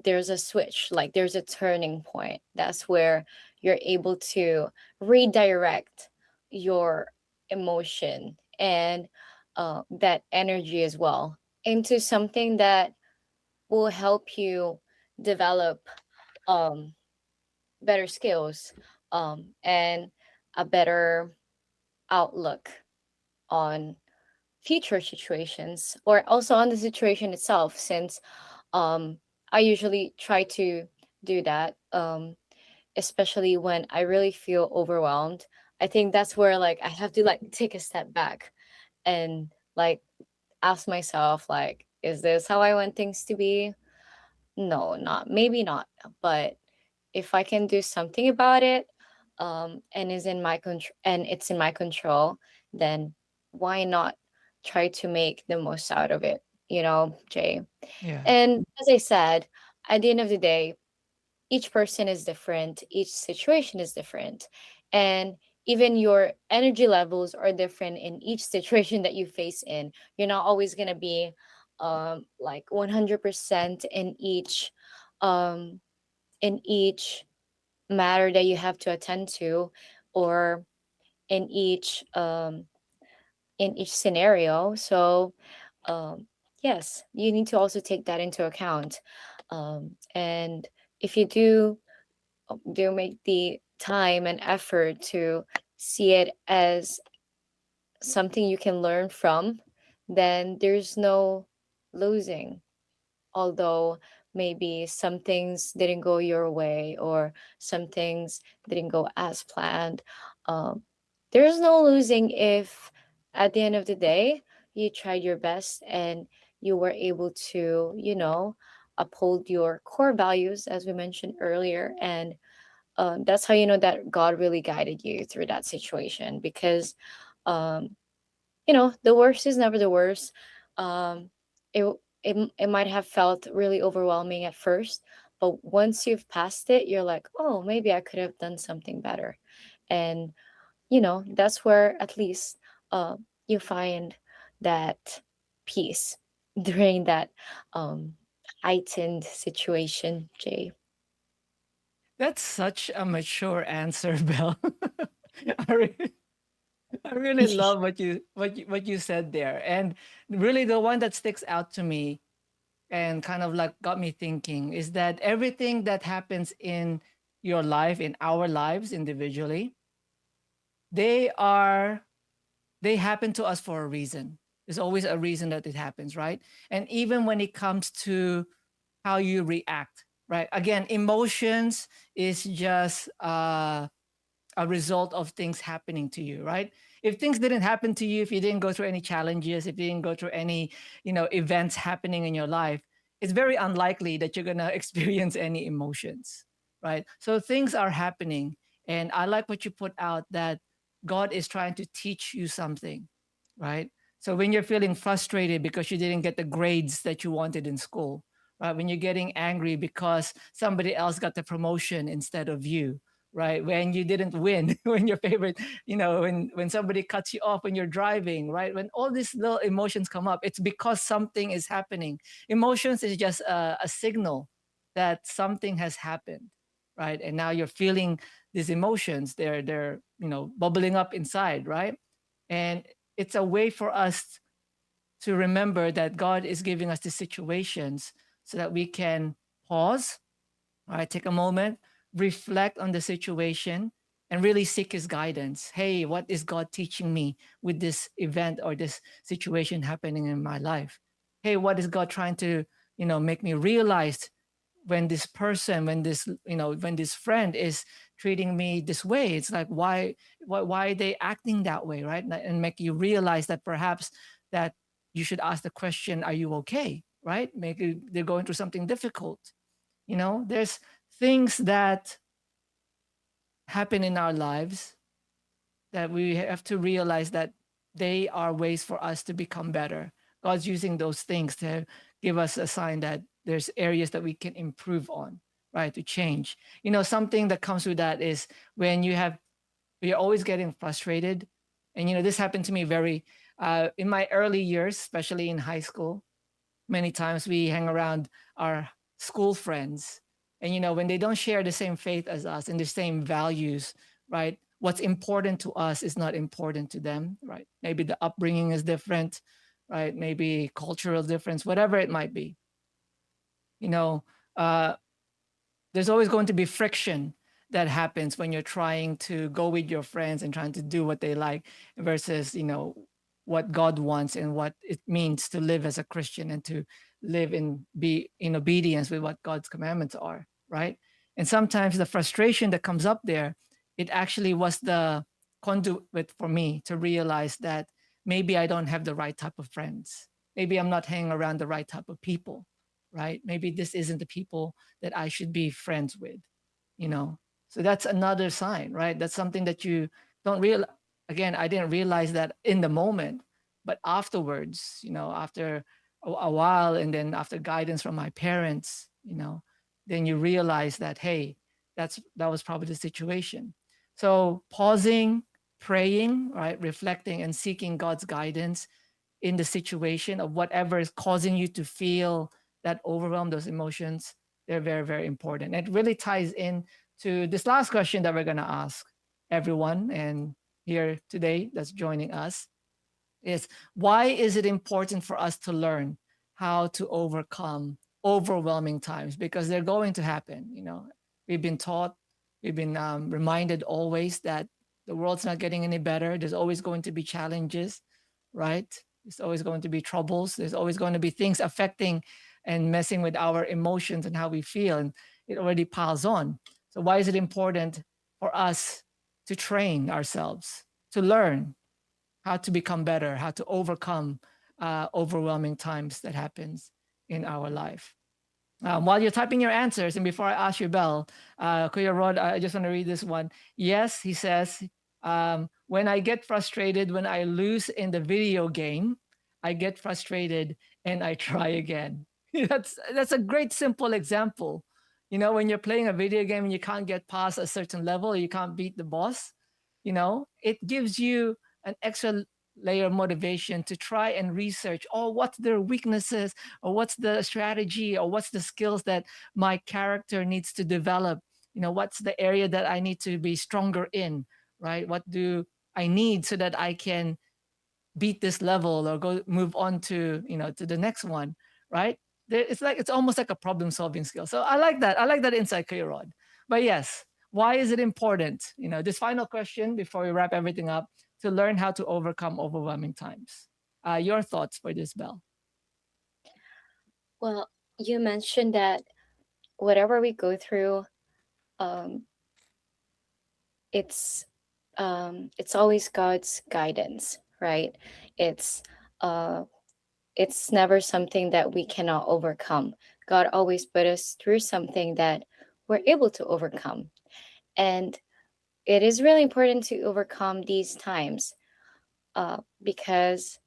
there's a switch, like there's a turning point. That's where you're able to redirect your emotion and that energy as well into something that will help you develop um, better skills, and a better outlook on future situations, or also on the situation itself, since um, I usually try to do that, especially when I really feel overwhelmed. I think that's where like I have to like take a step back and like ask myself, like, is this how I want things to be? No, not maybe not, but if I can do something about it, and is in my control, and it's in my control, then why not try to make the most out of it, Jay? Yeah. And as I said, at the end of the day, each person is different, each situation is different, and even your energy levels are different in each situation that you face in. You're not always going to be like 100% um in each matter that you have to attend to, or in each scenario. So yes, you need to also take that into account. And if you do make the time and effort to see it as something you can learn from, then there's no losing. Although maybe some things didn't go your way, or some things didn't go as planned, um, there's no losing if at the end of the day you tried your best and you were able to, uphold your core values, as we mentioned earlier. And that's how you know that God really guided you through that situation, because um, the worst is never the worst. Um it, it it might have felt really overwhelming at first, but once you've passed it, you're like, oh, maybe I could have done something better. And that's where at least you find that peace during that um heightened situation, Jay. That's such a mature answer, Belle. I really, I really love what you said there. And really the one that sticks out to me and kind of like got me thinking is that everything that happens in your life, in our lives individually, they are they happen to us for a reason. There's always a reason that it happens, right? And even when it comes to how you react, right? Again, emotions is just a result of things happening to you, right? If things didn't happen to you, if you didn't go through any challenges, if you didn't go through any, events happening in your life, it's very unlikely that you're gonna experience any emotions, right? So things are happening, and I like what you put out that God is trying to teach you something, right? So when you're feeling frustrated because you didn't get the grades that you wanted in school, right? When you're getting angry because somebody else got the promotion instead of you, right? When you didn't win, when your favorite, when somebody cuts you off when you're driving, right? When all these little emotions come up, it's because something is happening. Emotions is just a signal that something has happened, right? And now you're feeling these emotions. They're bubbling up inside, right? And it's a way for us to remember that God is giving us these situations so that we can pause, all right, take a moment, reflect on the situation, and really seek his guidance. Hey, what is God teaching me with this event or this situation happening in my life? Hey, what is God trying to, make me realize when this person, when this friend is treating me this way? It's like, why are they acting that way, right? And make you realize that perhaps that you should ask the question, are you okay? Right? Maybe they're going through something difficult. There's things that happen in our lives that we have to realize that they are ways for us to become better. God's using those things to give us a sign that there's areas that we can improve on, right? To change. Something that comes with that is when you're always getting frustrated. And, this happened to me in my early years, especially in high school. Many times we hang around our school friends, and when they don't share the same faith as us and the same values, right, what's important to us is not important to them, right? Maybe the upbringing is different, right? Maybe cultural difference, whatever it might be. you know uh, there's always going to be friction that happens when you're trying to go with your friends and trying to do what they like versus what God wants and what it means to live as a Christian and to live and be in obedience with what God's commandments are, right? And sometimes the frustration that comes up there, it actually was the conduit for me to realize that maybe I don't have the right type of friends. Maybe I'm not hanging around the right type of people, right? Maybe this isn't the people that I should be friends with, you know. So that's another sign, right? That's something that you don't real again, I didn't realize that in the moment, but afterwards, after a while and then after guidance from my parents, then you realize that hey, that was probably the situation. So pausing, praying, right, reflecting and seeking God's guidance in the situation of whatever is causing you to feel that overwhelm, those emotions, they're very, very important. It really ties in to this last question that we're going to ask everyone and here today that's joining us is why is it important for us to learn how to overcome overwhelming times? Because they're going to happen. We've been taught, we've been reminded always that the world's not getting any better. There's always going to be challenges, right? There's always going to be troubles. There's always going to be things affecting and messing with our emotions and how we feel. And it already piles on. So why is it important for us to train ourselves, to learn how to become better, how to overcome overwhelming times that happens in our life? While you're typing your answers, and before I ask you, Bell, Kuya Rod, I just want to read this one. Yes, he says, when I get frustrated, when I lose in the video game, I get frustrated and I try again. That's a great simple example. When you're playing a video game and you can't get past a certain level, or you can't beat the boss, it gives you an extra layer of motivation to try and research, what's their weaknesses, or what's the strategy, or what's the skills that my character needs to develop. What's the area that I need to be stronger in, right? What do I need so that I can beat this level or go move on to to the next one, right? It's almost like a problem solving skill. So I like that insight, Rod. But yes, why is it important, this final question before we wrap everything up, to learn how to overcome overwhelming times? Your thoughts for this, Bell? Well, you mentioned that whatever we go through, um, it's it's always God's guidance, right? It's uh, it's never something that we cannot overcome. God always put us through something that we're able to overcome, and it is really important to overcome these times, because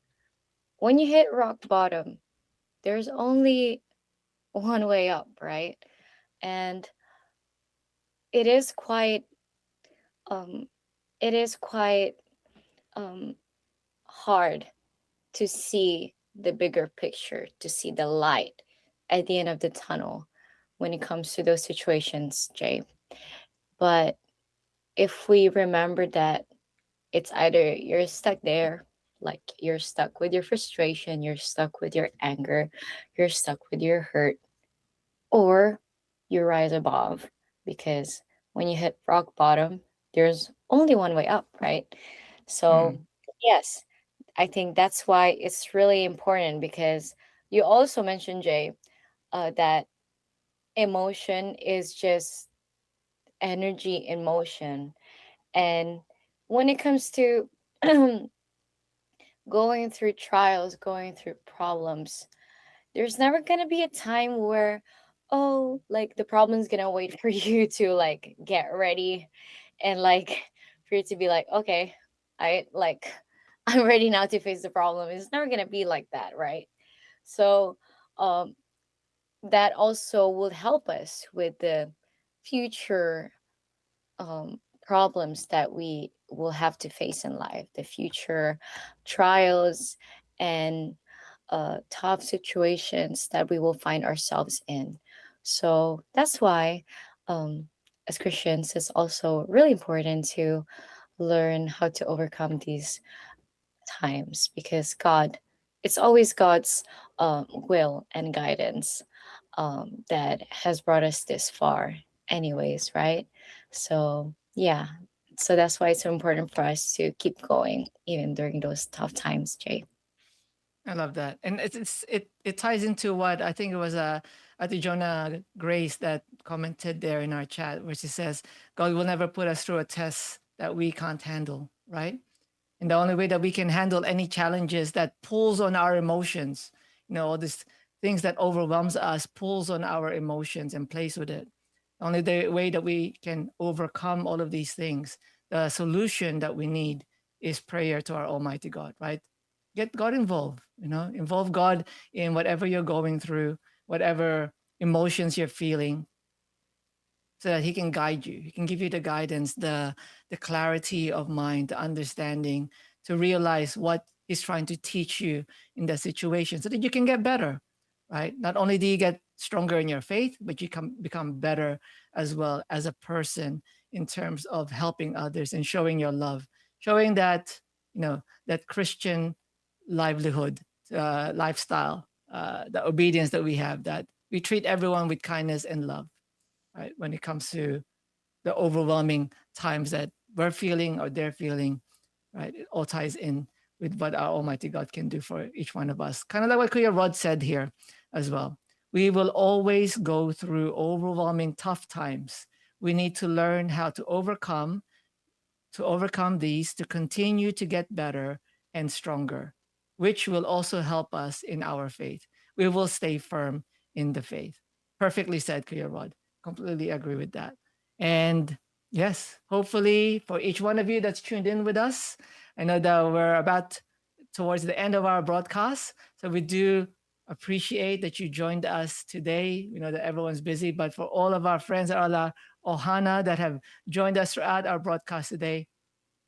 when you hit rock bottom, there's only one way up, right? And it is quite um it is quite um hard to see the bigger picture, to see the light at the end of the tunnel when it comes to those situations, Jay. But if we remember that it's either you're stuck there, like you're stuck with your frustration, you're stuck with your anger, you're stuck with your hurt, or you rise above, because when you hit rock bottom, there's only one way up, right? So, Mm, yes, I think that's why it's really important, because you also mentioned, Jay, that emotion is just energy in motion. And when it comes to going through trials, going through problems, there's never going to be a time where, oh, like the problem's going to wait for you to like get ready and like for you to be like, okay. I like I'm ready now to face the problem. It's never gonna be like that, right? So um that also will help us with the future problems that we will have to face in life, the future trials and tough situations that we will find ourselves in. So that's why, as Christians, it's also really important to learn how to overcome these times because God, it's always God's will and guidance that has brought us this far, anyways, right? So, yeah. So that's why it's so important for us to keep going even during those tough times, Jay. I love that, and it ties into what I think it was Ate Jonah Grace that commented there in our chat, where she says, "God will never put us through a test that we can't handle." Right? And the only way that we can handle any challenges that pulls on our emotions, all these things that overwhelms us, pulls on our emotions and plays with it. Only the way that we can overcome all of these things, the solution that we need is prayer to our Almighty God, right? Get God involved, involve God in whatever you're going through, whatever emotions you're feeling, so that he can guide you. He can give you the guidance, the clarity of mind, the understanding to realize what he's trying to teach you in that situation so that you can get better, right? Not only do you get stronger in your faith, but you can become better as well as a person in terms of helping others and showing your love, showing that, that Christian livelihood, lifestyle, the obedience that we have, that we treat everyone with kindness and love, right? When it comes to the overwhelming times that we're feeling or they're feeling, right? It all ties in with what our Almighty God can do for each one of us. Kind of like what Kuya Rod said here as well. We will always go through overwhelming tough times. We need to learn how to overcome these, to continue to get better and stronger, which will also help us in our faith. We will stay firm in the faith. Perfectly said, Kuya Rod. Completely agree with that. And yes, hopefully for each one of you that's tuned in with us, I know that we're about towards the end of our broadcast. So we do appreciate that you joined us today. We know that everyone's busy, but for all of our friends at Ala Ohana that have joined us throughout our broadcast today,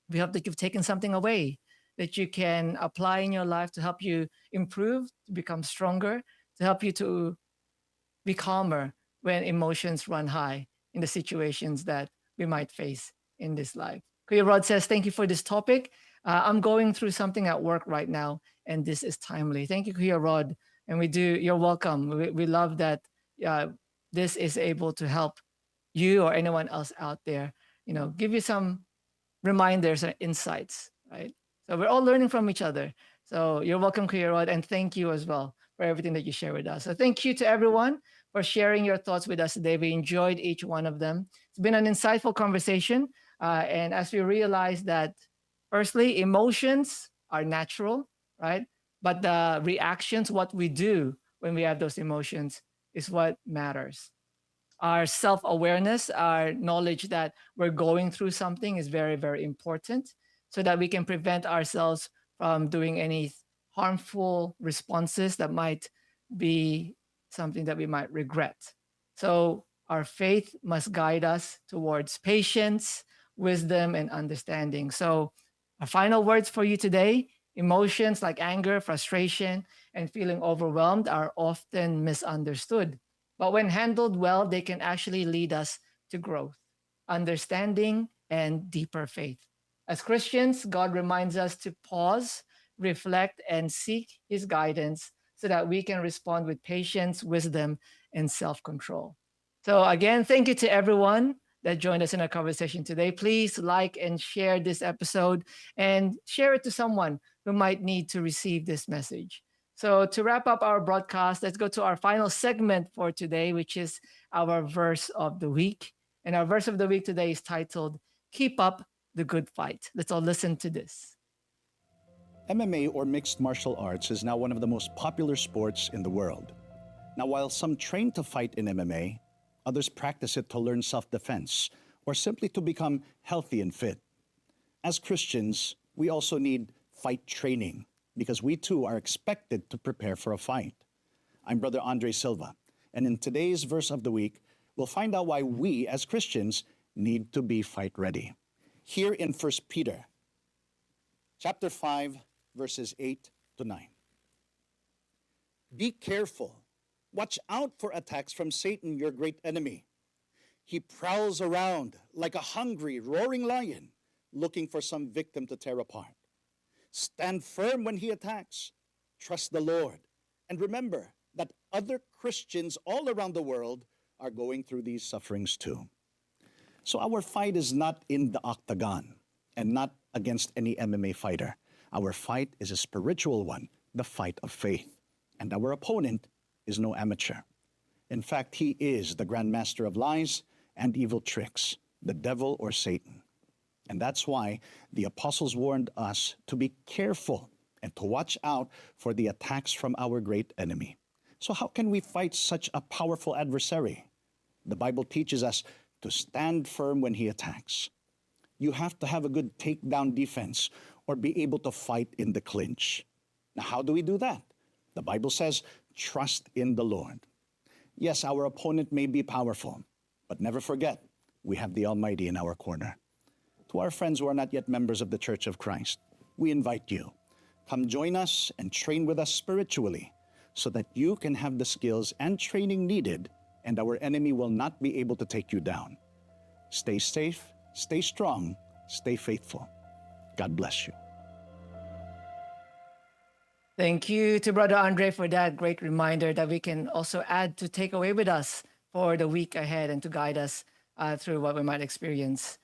we hope that you've taken something away that you can apply in your life to help you improve, to become stronger, to help you to be calmer when emotions run high in the situations that we might face in this life. Kuya Rod says, thank you for this topic. I'm going through something at work right now, and this is timely. Thank you, Kuya Rod. And you're welcome. We love that this is able to help you or anyone else out there, give you some reminders and insights, right? So we're all learning from each other. So you're welcome, Kuya Rod, and thank you as well for everything that you share with us. So thank you to everyone for sharing your thoughts with us today. We enjoyed each one of them. It's been an insightful conversation. And as we realize that, firstly, emotions are natural, right? But the reactions, what we do when we have those emotions, is what matters. Our self awareness, our knowledge that we're going through something is very, very important so that we can prevent ourselves from doing any harmful responses that might be something that we might regret. So, our faith must guide us towards patience, wisdom, and understanding. So, our final words for you today: emotions like anger, frustration, and feeling overwhelmed are often misunderstood. But when handled well, they can actually lead us to growth, understanding, and deeper faith. As Christians, God reminds us to pause, reflect, and seek His guidance so that we can respond with patience, wisdom, and self control. So, again, thank you to everyone that joined us in our conversation today. Please like and share this episode and share it to someone who might need to receive this message. So, to wrap up our broadcast, let's go to our final segment for today, which is our verse of the week. And our verse of the week today is titled, Keep Up the Good Fight. Let's all listen to this. MMA, or mixed martial arts, is now one of the most popular sports in the world. Now, while some train to fight in MMA, others practice it to learn self-defense or simply to become healthy and fit. As Christians, we also need fight training because we too are expected to prepare for a fight. I'm Brother Andre Silva, and in today's verse of the week, we'll find out why we as Christians need to be fight ready. Here in 1 Peter chapter 5, verses 8 to 9. Be careful. Watch out for attacks from Satan, your great enemy. He prowls around like a hungry, roaring lion, looking for some victim to tear apart. Stand firm when he attacks. Trust the Lord. And remember that other Christians all around the world are going through these sufferings too. So our fight is not in the octagon and not against any MMA fighter. Our fight is a spiritual one, the fight of faith. And our opponent is no amateur. In fact, he is the grand master of lies and evil tricks, the devil or Satan. And that's why the apostles warned us to be careful and to watch out for the attacks from our great enemy. So how can we fight such a powerful adversary? The Bible teaches us to stand firm when he attacks. You have to have a good takedown defense or be able to fight in the clinch. Now, how do we do that? The Bible says, trust in the Lord. Yes, our opponent may be powerful, but never forget, we have the Almighty in our corner. To our friends who are not yet members of the Church of Christ, we invite you. Come join us and train with us spiritually so that you can have the skills and training needed and our enemy will not be able to take you down. Stay safe, stay strong, stay faithful. God bless you. Thank you to Brother Andre for that great reminder that we can also add to take away with us for the week ahead and to guide us through what we might experience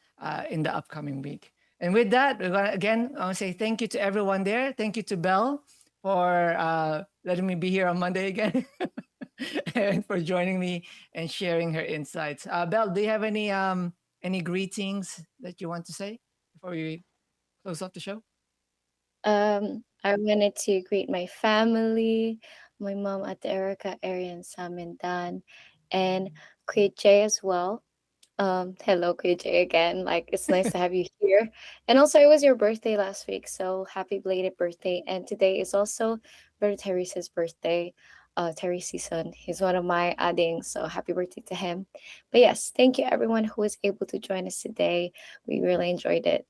in the upcoming week. And with that, we're gonna, again, I want to say thank you to everyone there. Thank you to Belle for letting me be here on Monday again and for joining me and sharing her insights. Belle, do you have any greetings that you want to say before we close off the show? I wanted to greet my family, my mom at Erica, Arian, Sam, and Dan, and Kuya Jay as well. Hello, Kuya Jay again. Like, it's nice to have you here. And also, it was your birthday last week, so happy belated birthday. And today is also Brother Teresa's birthday. Terry's son. He's one of my addings, so happy birthday to him. But yes, thank you everyone who was able to join us today. We really enjoyed it.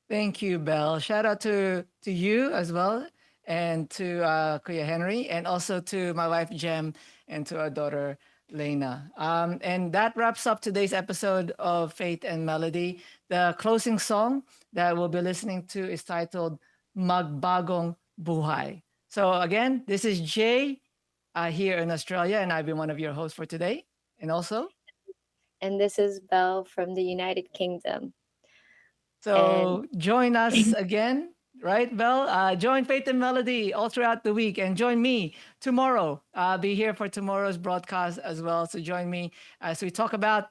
Thank you, Belle. Shout out to you as well, and to Kuya Henry, and also to my wife Jem, and to our daughter Lena. And that wraps up today's episode of Faith and Melody. The closing song that we'll be listening to is titled Magbagong Buhay. So again, this is Jay here in Australia, and I've been one of your hosts for today. And also, and this is Belle from the United Kingdom. So join us again, right, Belle? Join Faith and Melody all throughout the week, and join me tomorrow. I'll be here for tomorrow's broadcast as well. So join me as we talk about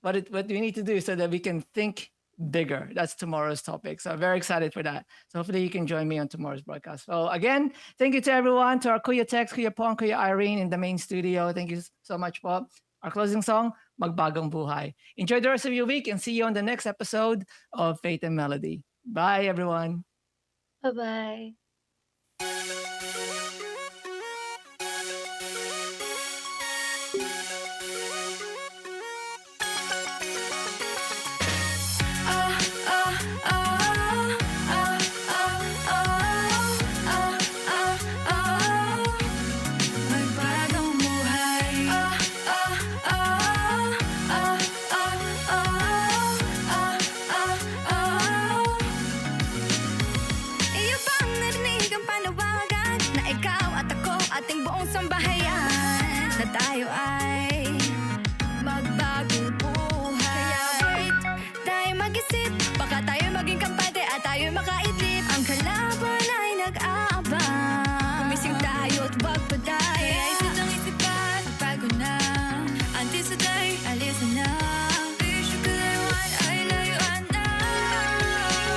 what we need to do so that we can think bigger. That's tomorrow's topic. So I'm very excited for that. So hopefully you can join me on tomorrow's broadcast. So again, thank you to everyone, to our Kuya Tex, Kuya Pong, Kuya Irene in the main studio. Thank you so much, Bob. Our closing song, Magbagong Buhay. Enjoy the rest of your week and see you on the next episode of Faith and Melody. Bye, everyone. Bye-bye. Tayo ay magbagong buhay. Kaya wait, tayo mag-isip, baka tayo maging kampante at tayo makaidlip. Ang kalaban ay nag-aabang, gumising tayo at wag paday. Kaya isip ang isipan, bago na until today, alis na. Issue kalawan ay layuan na.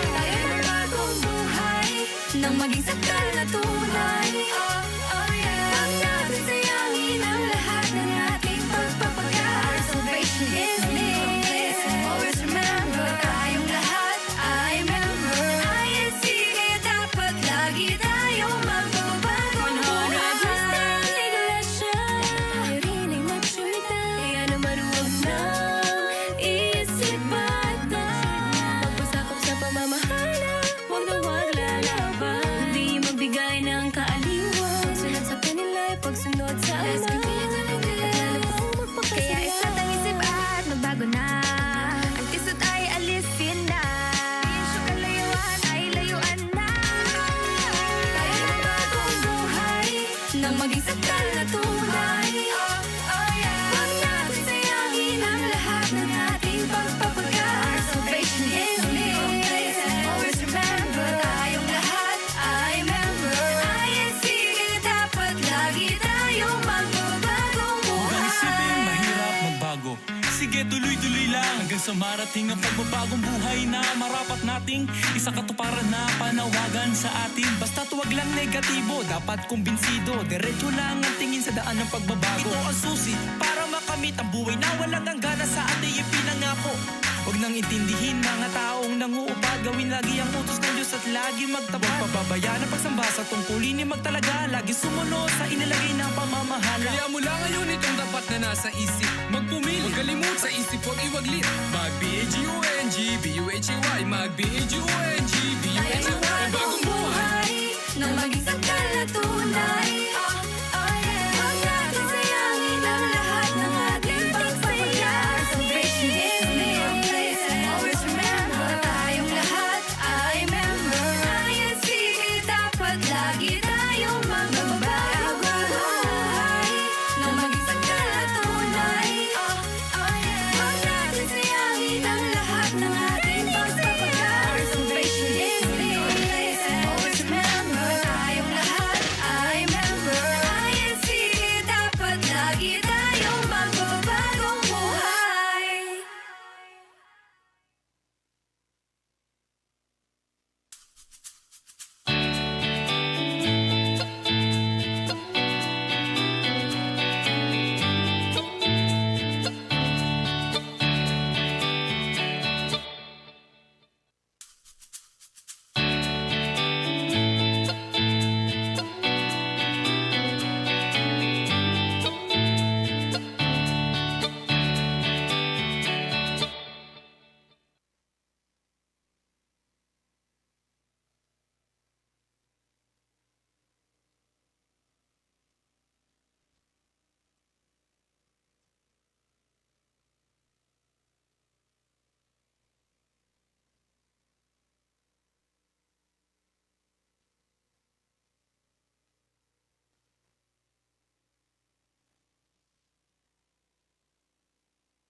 Tayo magbagong buhay, nang maging sakal na tunay. Huwag natin sayangin ang lahat ng ating pagpapagal. Salvation is near. Always remember, tayong lahat ay member. sa marating ang pagbabagong buhay na marapat nating isakatuparan na panawagan sa atin. Basta't huwag lang negatibo, dapat kumbinsido, diretso lang ang tingin sa daan ng pagbabago. Ito ang susi para makamit ang buhay na walang hanggan sa ating ipinangako. Huwag nang intindihin mga taong nanguupad, gawin lagi ang utos ng Diyos at lagi magtabag. Pababayaan ang pagsamba sa tungkulin ni magtalaga, lagi sumunod sa inilagay na pamamahala. Kaya mula ngayon itong dapat na nasa isip, magpumili, magkalimut sa isip huwag iwaglit. Mag-B-A-G-O-N-G-B-U-H-A-Y, mag-B-A-G-O-N-G